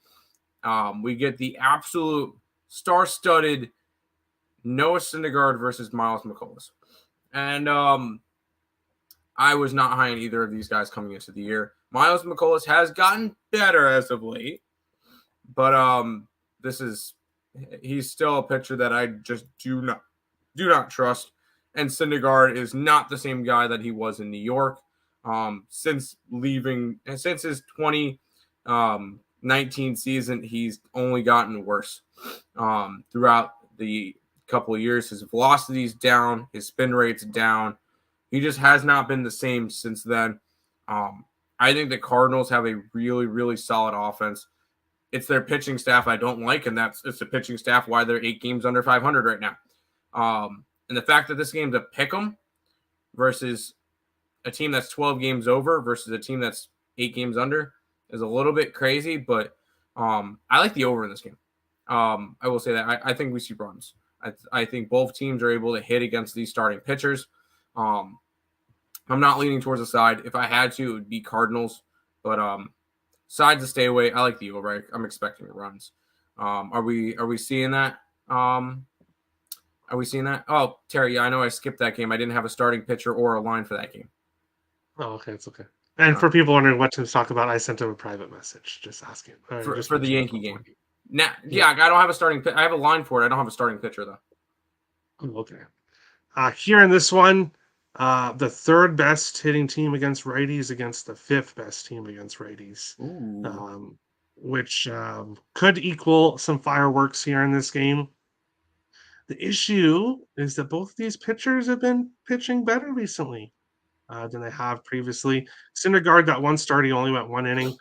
We get the absolute star-studded Noah Syndergaard versus Miles McCollum. And I was not high on either of these guys coming into the year. Miles McCollum has gotten better as of late, but he's still a pitcher that I just do not trust. And Syndergaard is not the same guy that he was in New York. Since his 2019 season, he's only gotten worse. Throughout the couple of years, his velocity's down, his spin rate's down. He just has not been the same since then. I think the Cardinals have a really, really solid offense. It's their pitching staff I don't like, and it's the pitching staff why they're 8 games under 500 right now. And the fact that this game's a pick'em versus a team that's 12 games over versus a team that's 8 games under is a little bit crazy, but I like the over in this game. I will say that I think we see runs. I think both teams are able to hit against these starting pitchers. I'm not leaning towards the side. If I had to, it would be Cardinals, but sides to stay away. I like the over. I'm expecting runs. Are we seeing that? Are we seeing that? Oh, Terry, yeah, I know I skipped that game. I didn't have a starting pitcher or a line for that game. Oh, okay, it's okay. And for people wondering what to talk about, I sent him a private message just asking. For the Yankee game. Nah, yeah, I don't have a starting pitcher. I have a line for it. I don't have a starting pitcher, though. Oh, okay. Here in this one, the 3rd best hitting team against righties against the 5th best team against righties. which could equal some fireworks here in this game. The issue is that both of these pitchers have been pitching better recently than they have previously. Syndergaard, that one start, he only went 1 inning,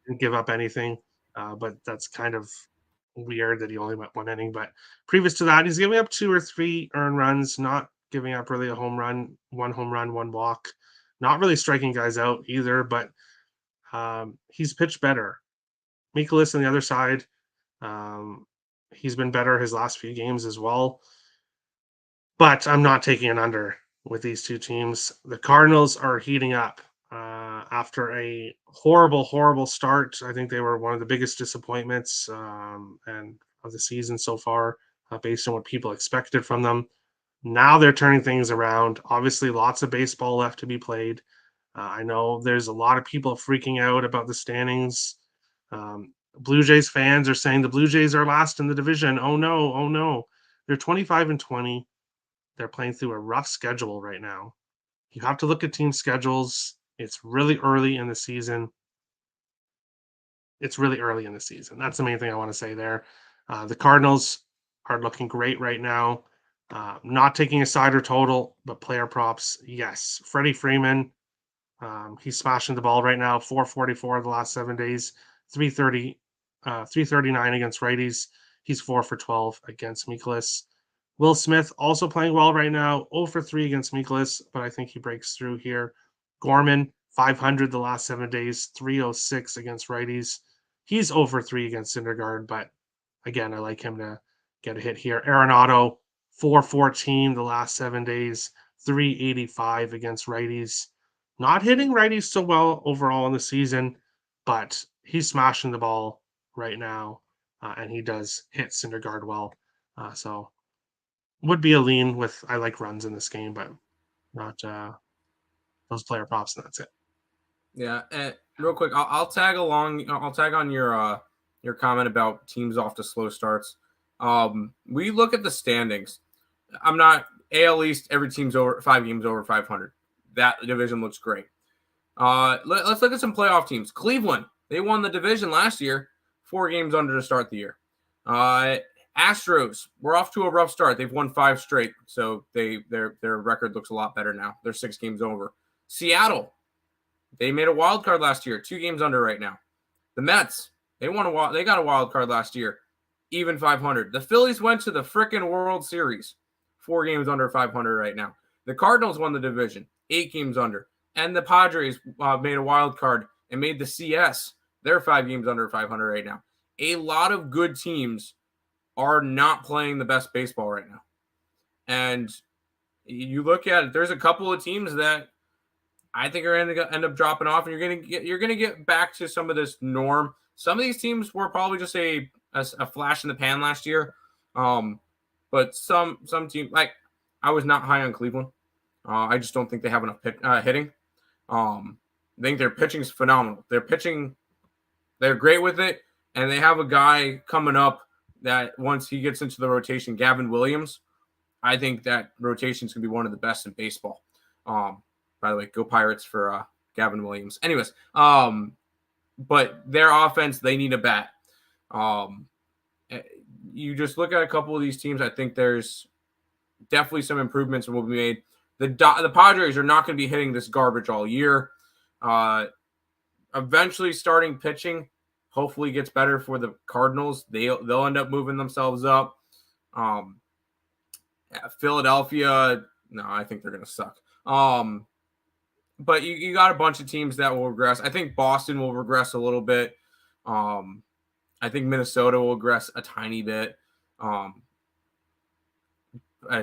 didn't give up anything, but that's kind of weird that he only went 1 inning. But previous to that, he's giving up 2 or 3 earned runs, not giving up really a home run, 1 walk, not really striking guys out either, but he's pitched better. Mikolas on the other side, um, he's been better his last few games as well. But I'm not taking an under with these two teams. The Cardinals are heating up after a horrible, horrible start. I think they were one of the biggest disappointments and of the season so far, based on what people expected from them. Now they're turning things around. Obviously, lots of baseball left to be played. I know there's a lot of people freaking out about the standings. Blue Jays fans are saying the Blue Jays are last in the division. Oh no, oh no. They're 25-20. They're playing through a rough schedule right now. You have to look at team schedules. It's really early in the season. It's really early in the season. That's the main thing I want to say there. The Cardinals are looking great right now. Not taking a side or total, but player props, yes. Freddie Freeman, he's smashing the ball right now. 444 the last 7 days, 330, 339 against righties. He's 4 for 12 against Mikolas. Will Smith also playing well right now, 0 for 3 against Mikolas, but I think he breaks through here. Gorman, 500 the last 7 days, 306 against righties. He's 0 for 3 against Syndergaard, but again, I like him to get a hit here. Arenado, 414 the last 7 days, 385 against righties. Not hitting righties so well overall in the season, but he's smashing the ball right now, and he does hit Syndergaard well. So would be a lean with I like runs in this game, but not those player props, and that's it. Yeah, and real quick, I'll tag along. I'll tag on your comment about teams off to slow starts. We look at the standings. I'm not AL East. Every team's over 5 games over 500. That division looks great. Let's look at some playoff teams. Cleveland, they won the division last year, 4 games under to start the year. Astros, we're off to a rough start. They've won 5 straight, so their record looks a lot better now. They're 6 games over. Seattle, they made a wild card last year, 2 games under right now. The Mets, they got a wild card last year, even 500. The Phillies went to the frickin' World Series, 4 games under 500 right now. The Cardinals won the division, 8 games under. And the Padres made a wild card and made the CS. They're 5 games under 500 right now. A lot of good teams are not playing the best baseball right now. And you look at it, there's a couple of teams that I think are going to end up dropping off, and you're going to get back to some of this norm. Some of these teams were probably just a flash in the pan last year. But some team, like I was not high on Cleveland. I just don't think they have enough hitting. I think their pitching is phenomenal. They're great with it, and they have a guy coming up that once he gets into the rotation, Gavin Williams, I think that rotation is going to be one of the best in baseball. By the way, go Pirates for Gavin Williams. Anyways, but their offense, they need a bat. You just look at a couple of these teams, I think there's definitely some improvements will be made. The Padres are not going to be hitting this garbage all year. Eventually, starting pitching hopefully gets better for the Cardinals. They'll end up moving themselves up. Philadelphia, no, I think they're going to suck. But you got a bunch of teams that will regress. I think Boston will regress a little bit. I think Minnesota will regress a tiny bit.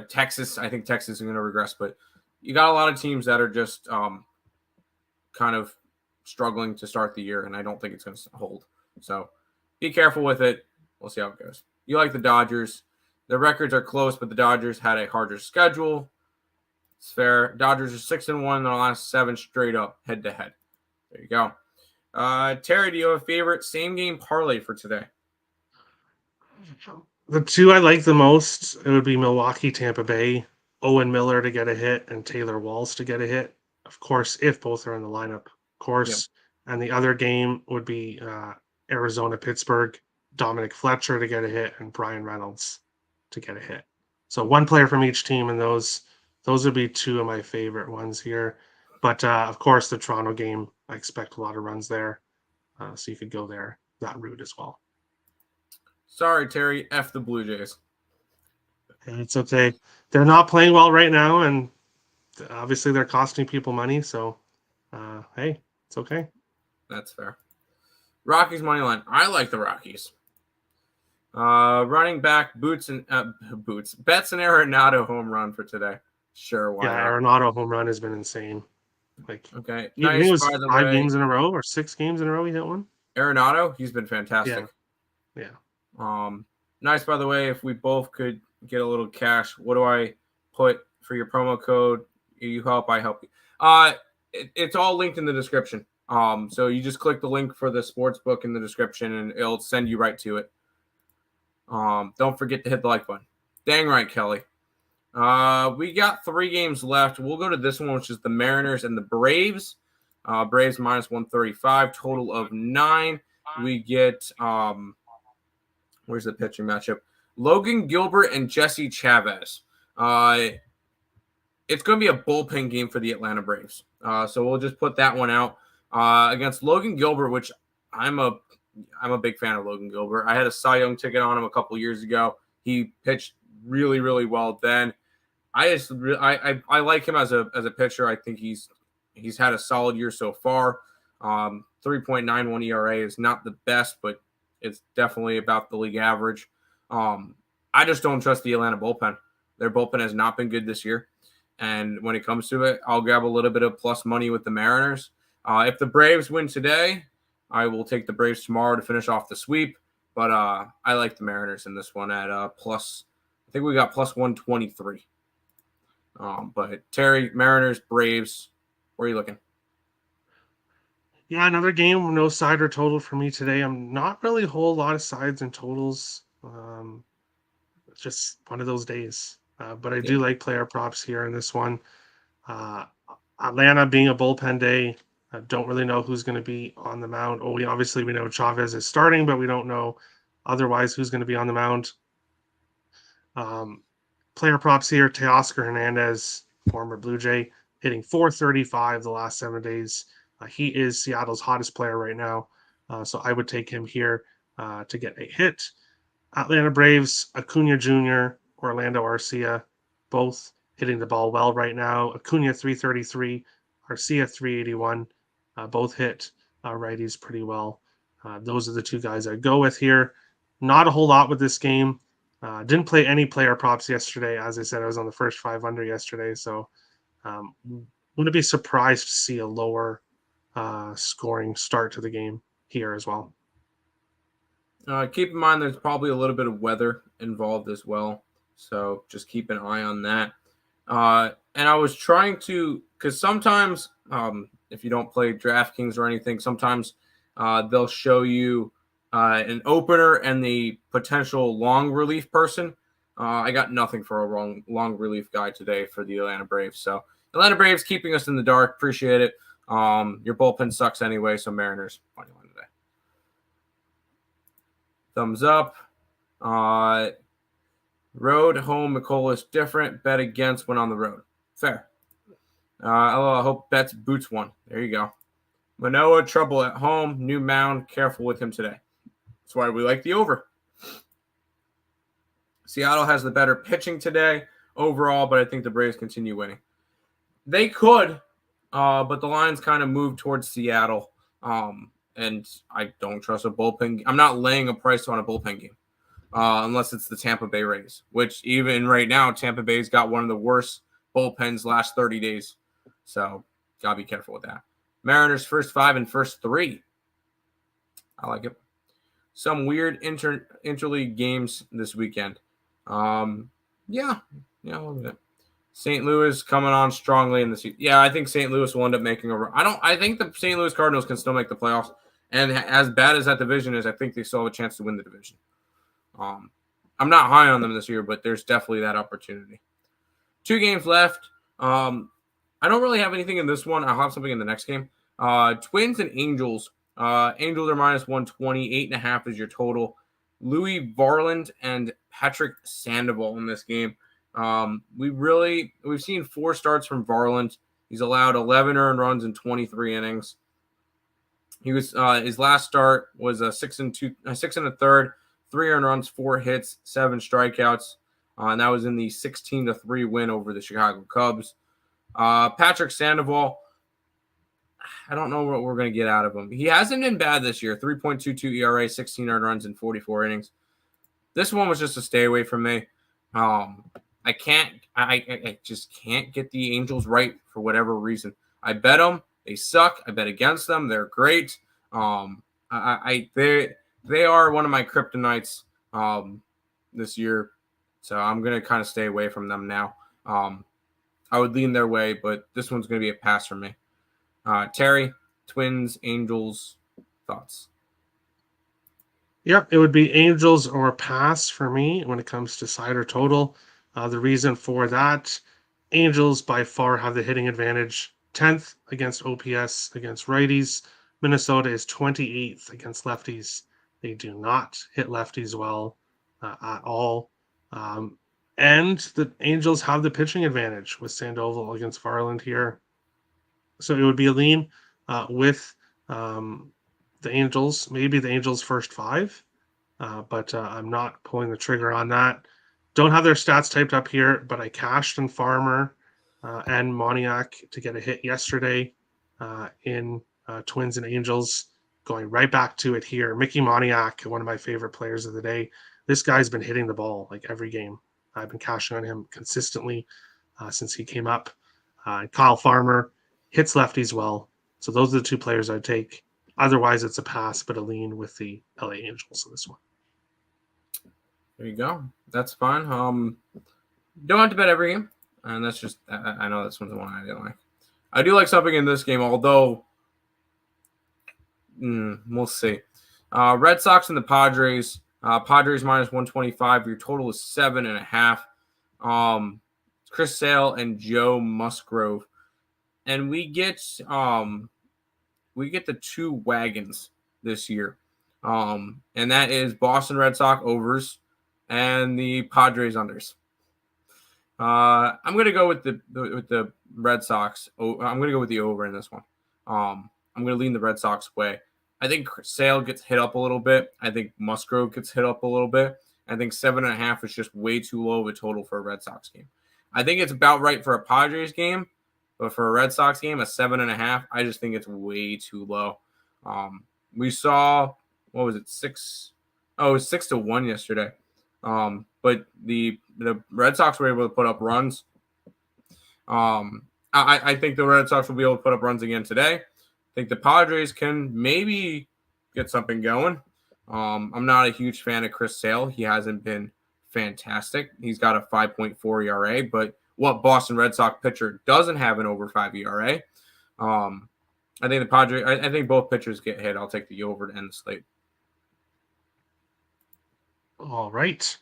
Texas, I think Texas is going to regress, but you got a lot of teams that are just kind of struggling to start the year, and I don't think it's going to hold. So be careful with it. We'll see how it goes. You like the Dodgers. The records are close, but the Dodgers had a harder schedule. It's fair. Dodgers are 6-1 in their last 7 straight up head-to-head. There you go. Terry, do you have a favorite same-game parlay for today? The 2 I like the most, it would be Milwaukee, Tampa Bay. Owen Miller to get a hit and Taylor Walls to get a hit. Of course, if both are in the lineup, of course. Yep. And the other game would be Arizona, Pittsburgh, Dominic Fletcher to get a hit, and Brian Reynolds to get a hit. So one player from each team, and those would be two of my favorite ones here. But of course, the Toronto game, I expect a lot of runs there, so you could go there that route as well. Sorry, Terry. F the Blue Jays. And it's okay. They're not playing well right now, and obviously they're costing people money. So, hey, it's okay. That's fair. Rockies money line. I like the Rockies. Running back Betts and Arenado home run for today. Sure, why Yeah, not? Arenado home run has been insane. Like, Okay, I think nice. it was By the 5 way, games in a row or 6 games in a row he hit one. Arenado, he's been fantastic. Yeah. Nice. By the way, if we both could get a little cash, what do I put for your promo code? You help, I help you. It's all linked in the description. So you just click the link for the sports book in the description, and it'll send you right to it. Don't forget to hit the like button. Dang right, Kelly. We got 3 games left. We'll go to this one, which is the Mariners and the Braves. Braves minus 135, total of 9. We get where's the pitching matchup? Logan Gilbert and Jesse Chavez. It's going to be a bullpen game for the Atlanta Braves. So we'll just put that one out against Logan Gilbert, which I'm a big fan of Logan Gilbert. I had a Cy Young ticket on him a couple years ago. He pitched really, really well then. I like him as a pitcher. I think he's had a solid year so far. 3.91 ERA is not the best, but it's definitely about the league average. I just don't trust the Atlanta bullpen. Their bullpen has not been good this year. And when it comes to it, I'll grab a little bit of plus money with the Mariners. If the Braves win today, I will take the Braves tomorrow to finish off the sweep. But I like the Mariners in this one at plus. I think we got plus 123. But Terry, Mariners, Braves, where are you looking? Yeah, another game, no side or total for me today. I'm not really a whole lot of sides and totals. It's just one of those days. But I do like player props here in this one. Atlanta being a bullpen day, I don't really know who's going to be on the mound. We know Chavez is starting, but we don't know otherwise who's going to be on the mound. Player props here, Teoscar Hernandez, former Blue Jay, hitting .435 the last 7 days. He is Seattle's hottest player right now, so I would take him here to get a hit. Atlanta Braves, Acuna Jr., Orlando Arcia, both hitting the ball well right now. Acuna 333, Arcia 381, both hit righties pretty well. Those are the 2 guys I go with here. Not a whole lot with this game. Didn't play any player props yesterday. As I said, I was on the first 5 under yesterday, so wouldn't be surprised to see a lower scoring start to the game here as well. Keep in mind there's probably a little bit of weather involved as well, so just keep an eye on that. And I was trying to, because sometimes if you don't play DraftKings or anything, sometimes they'll show you an opener and the potential long relief person. I got nothing for a long relief guy today for the Atlanta Braves. So Atlanta Braves keeping us in the dark. Appreciate it. Your bullpen sucks anyway, so Mariners money line today. Thumbs up. Road, home, McCullough different. Bet against when on the road. Fair. I hope Betts boots one. There you go. Manoah, trouble at home. New mound. Careful with him today. That's why we like the over. Seattle has the better pitching today overall, but I think the Braves continue winning. They could, but the lines kind of moved towards Seattle. And I don't trust a bullpen. I'm not laying a price on a bullpen game unless it's the Tampa Bay Rays, which even right now, Tampa Bay's got one of the worst bullpens last 30 days. So got to be careful with that. Mariners first 5 and first 3. I like it. Some weird interleague games this weekend. Yeah, St. Louis coming on strongly in the season. Yeah, I think St. Louis will end up making a run. I think the St. Louis Cardinals can still make the playoffs. And as bad as that division is, I think they still have a chance to win the division. I'm not high on them this year, but there's definitely that opportunity. 2 games left. I don't really have anything in this one. I'll have something in the next game. Twins and Angels. Angels are minus 120, 8.5 is your total. Louis Varland and Patrick Sandoval in this game. We've seen 4 starts from Varland. He's allowed 11 earned runs in 23 innings. He was his last start was a 6 1/3, 3 earned runs, 4 hits, 7 strikeouts, and that was in the 16-3 win over the Chicago Cubs. Patrick Sandoval, I don't know what we're going to get out of him. He hasn't been bad this year. 3.22 ERA, 16 earned runs in 44 innings. This one was just a stay away from me. I just can't get the Angels right for whatever reason. I bet them. They suck. I bet against them. They're great. They are one of my kryptonites this year. So I'm going to kind of stay away from them now. I would lean their way, but this one's going to be a pass for me. Terry, Twins, Angels, thoughts? Yep, it would be Angels or pass for me when it comes to side or total. The reason for that, Angels by far have the hitting advantage. 10th against OPS against righties. Minnesota is 28th against lefties. They do not hit lefties well at all. And the Angels have the pitching advantage with Sandoval against Varland here. So it would be a lean with the Angels, maybe the Angels' first 5. But I'm not pulling the trigger on that. Don't have their stats typed up here, but I cashed in Farmer and Moniak to get a hit yesterday in Twins and Angels. Going right back to it here. Mickey Moniak, one of my favorite players of the day. This guy's been hitting the ball like every game. I've been cashing on him consistently since he came up. Kyle Farmer hits lefties well. So those are the 2 players I'd take. Otherwise, it's a pass, but a lean with the LA Angels in this one. There you go. That's fine. Don't have to bet every game. And that's just, I know that's one I didn't like. I do like something in this game, although we'll see. Red Sox and the Padres. Padres minus 125. Your total is 7.5. Chris Sale and Joe Musgrove. And we get the 2 wagons this year. And that is Boston Red Sox overs and the Padres unders. I'm going to go with the Red Sox. I'm going to go with the over in this one. I'm going to lean the Red Sox way. I think Sale gets hit up a little bit. I think Musgrove gets hit up a little bit. I think 7.5 is just way too low of a total for a Red Sox game. I think it's about right for a Padres game, but for a Red Sox game, a 7.5, I just think it's way too low. We saw, what was it, 6? Oh, it was 6-1 yesterday. But the Red Sox were able to put up runs. I think the Red Sox will be able to put up runs again today. I think the Padres can maybe get something going. I'm not a huge fan of Chris Sale. He hasn't been fantastic. He's got a 5.4 ERA, but what Boston Red Sox pitcher doesn't have an over 5 ERA? I think the Padres. I think both pitchers get hit. I'll take the over to end the slate. All right.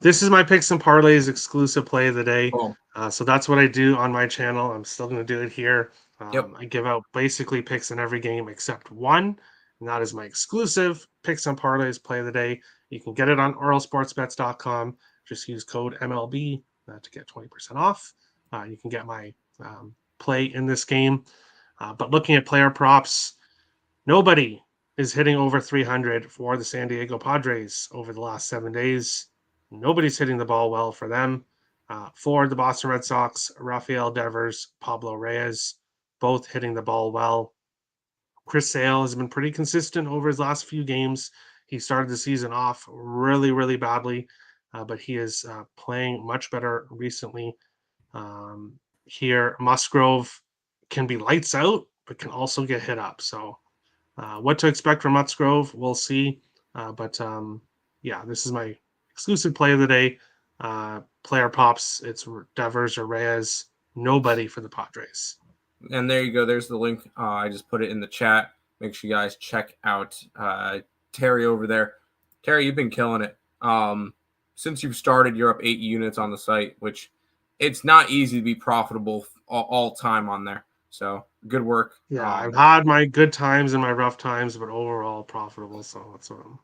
This is my picks and parlays exclusive play of the day. Oh. So that's what I do on my channel. I'm still going to do it here. Yep. I give out basically picks in every game except one, and that is my exclusive picks and parlays play of the day. You can get it on earlesportsbets.com. Just use code MLB to get 20% off. You can get my play in this game. But looking at player props, nobody is hitting over 300 for the San Diego Padres over the last 7 days. Nobody's hitting the ball well for them. For the Boston Red Sox, Rafael Devers, Pablo Reyes, both hitting the ball well. Chris Sale has been pretty consistent over his last few games. He started the season off really, really badly, but he is playing much better recently. Here, Musgrove can be lights out, but can also get hit up. So what to expect from Musgrove, we'll see. Yeah, this is my exclusive play of the day. Player props, it's Devers or Reyes. Nobody for the Padres. And there you go. There's the link. I just put it in the chat. Make sure you guys check out Terry over there. Terry, you've been killing it. Since you've started, you're up 8 units on the site, which it's not easy to be profitable all time on there. So good work. Yeah, I've had my good times and my rough times, but overall profitable. So that's what I'm.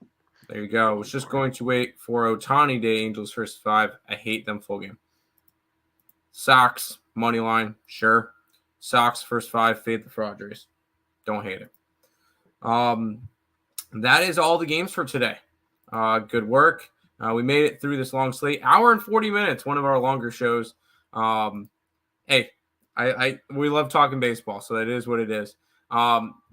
There you go. I was just going to wait for Ohtani Day, Angels first 5. I hate them full game. Sox, money line, sure. Sox first 5, fade the Padres. Don't hate it. That is all the games for today. Good work. We made it through this long slate. Hour and 40 minutes, one of our longer shows. Hey, we love talking baseball, so that is what it is.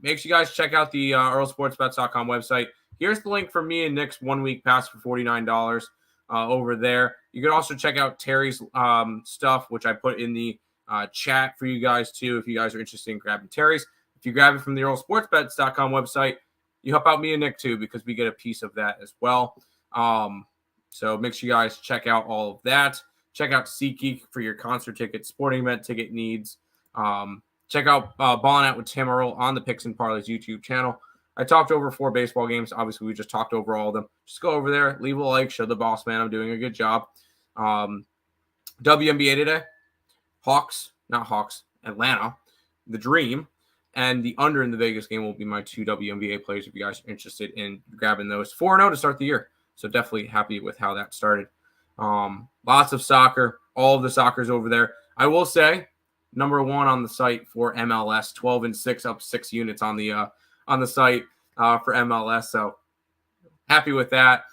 Make sure you guys check out the EarleSportsBets.com website. Here's the link for me and Nick's 1 week pass for $49 over there. You can also check out Terry's stuff, which I put in the chat for you guys too, if you guys are interested in grabbing Terry's. If you grab it from the EarleSportsBets.com website, you help out me and Nick too, because we get a piece of that as well. So make sure you guys check out all of that. Check out SeatGeek for your concert tickets, sporting event ticket needs. Check out Ballin' Out with Tim Earle on the Picks and Parleys YouTube channel. I talked over 4 baseball games. Obviously, we just talked over all of them. Just go over there, leave a like, show the boss man I'm doing a good job. WNBA today, Atlanta, the Dream, and the under in the Vegas game will be my 2 WNBA players if you guys are interested in grabbing those. 4-0 to start the year. So definitely happy with how that started. Lots of soccer. All of the soccer's over there. I will say, number 1 on the site for MLS, 12-6, up 6 units on the site for MLS. So happy with that.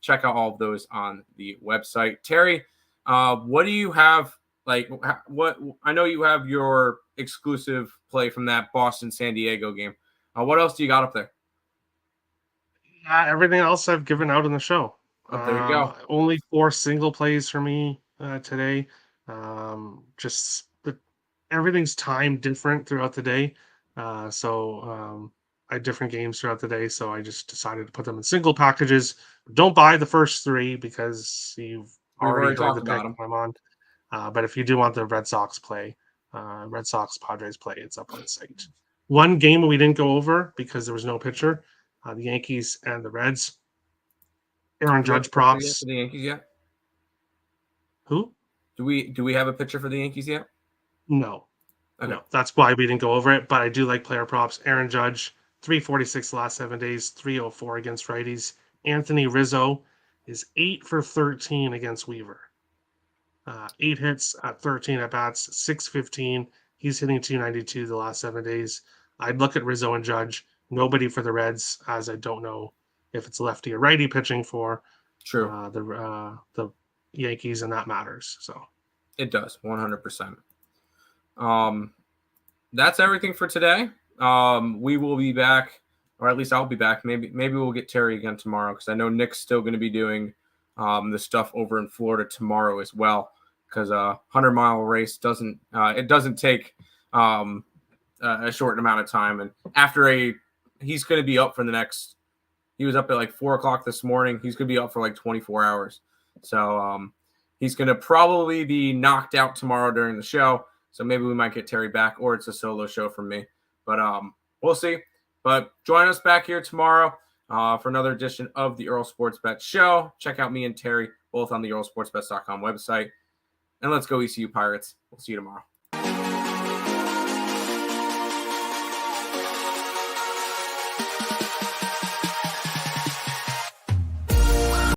Check out all of those on the website. Terry, what do you have? Like, what I know you have your exclusive play from that Boston-San Diego game. What else do you got up there? Everything else I've given out in the show. There you go. Only 4 single plays for me today. Everything's timed different throughout the day. So I had different games throughout the day. So I just decided to put them in single packages. Don't buy the first 3 because you've already heard the pick I'm on. But if you do want the Red Sox play, Red Sox Padres play, it's up on the site. One game we didn't go over because there was no pitcher. The Yankees and the Reds. Aaron Judge props. For the Yankees yet? Who? Do we have a pitcher for the Yankees yet? No. Okay. No. That's why we didn't go over it. But I do like player props. Aaron Judge, 346 the last 7 days, 304 against righties. Anthony Rizzo is 8 for 13 against Weaver. 8 hits at 13 at bats, 615. He's hitting 292 the last 7 days. I'd look at Rizzo and Judge. Nobody for the Reds, as I don't know if it's lefty or righty pitching for the Yankees, and that matters. So it does 100%. That's everything for today. We will be back, or at least I'll be back. Maybe we'll get Terry again tomorrow, because I know Nick's still going to be doing the stuff over in Florida tomorrow as well, because a 100-mile race doesn't take a short amount of time. And after he's going to be up for the next, he was up at like 4 o'clock this morning. He's going to be up for like 24 hours. So he's going to probably be knocked out tomorrow during the show. So maybe we might get Terry back, or it's a solo show from me. But we'll see. But join us back here tomorrow for another edition of the Earle Sports Bet Show. Check out me and Terry, both on the EarleSportsBets.com website. And let's go ECU Pirates. We'll see you tomorrow.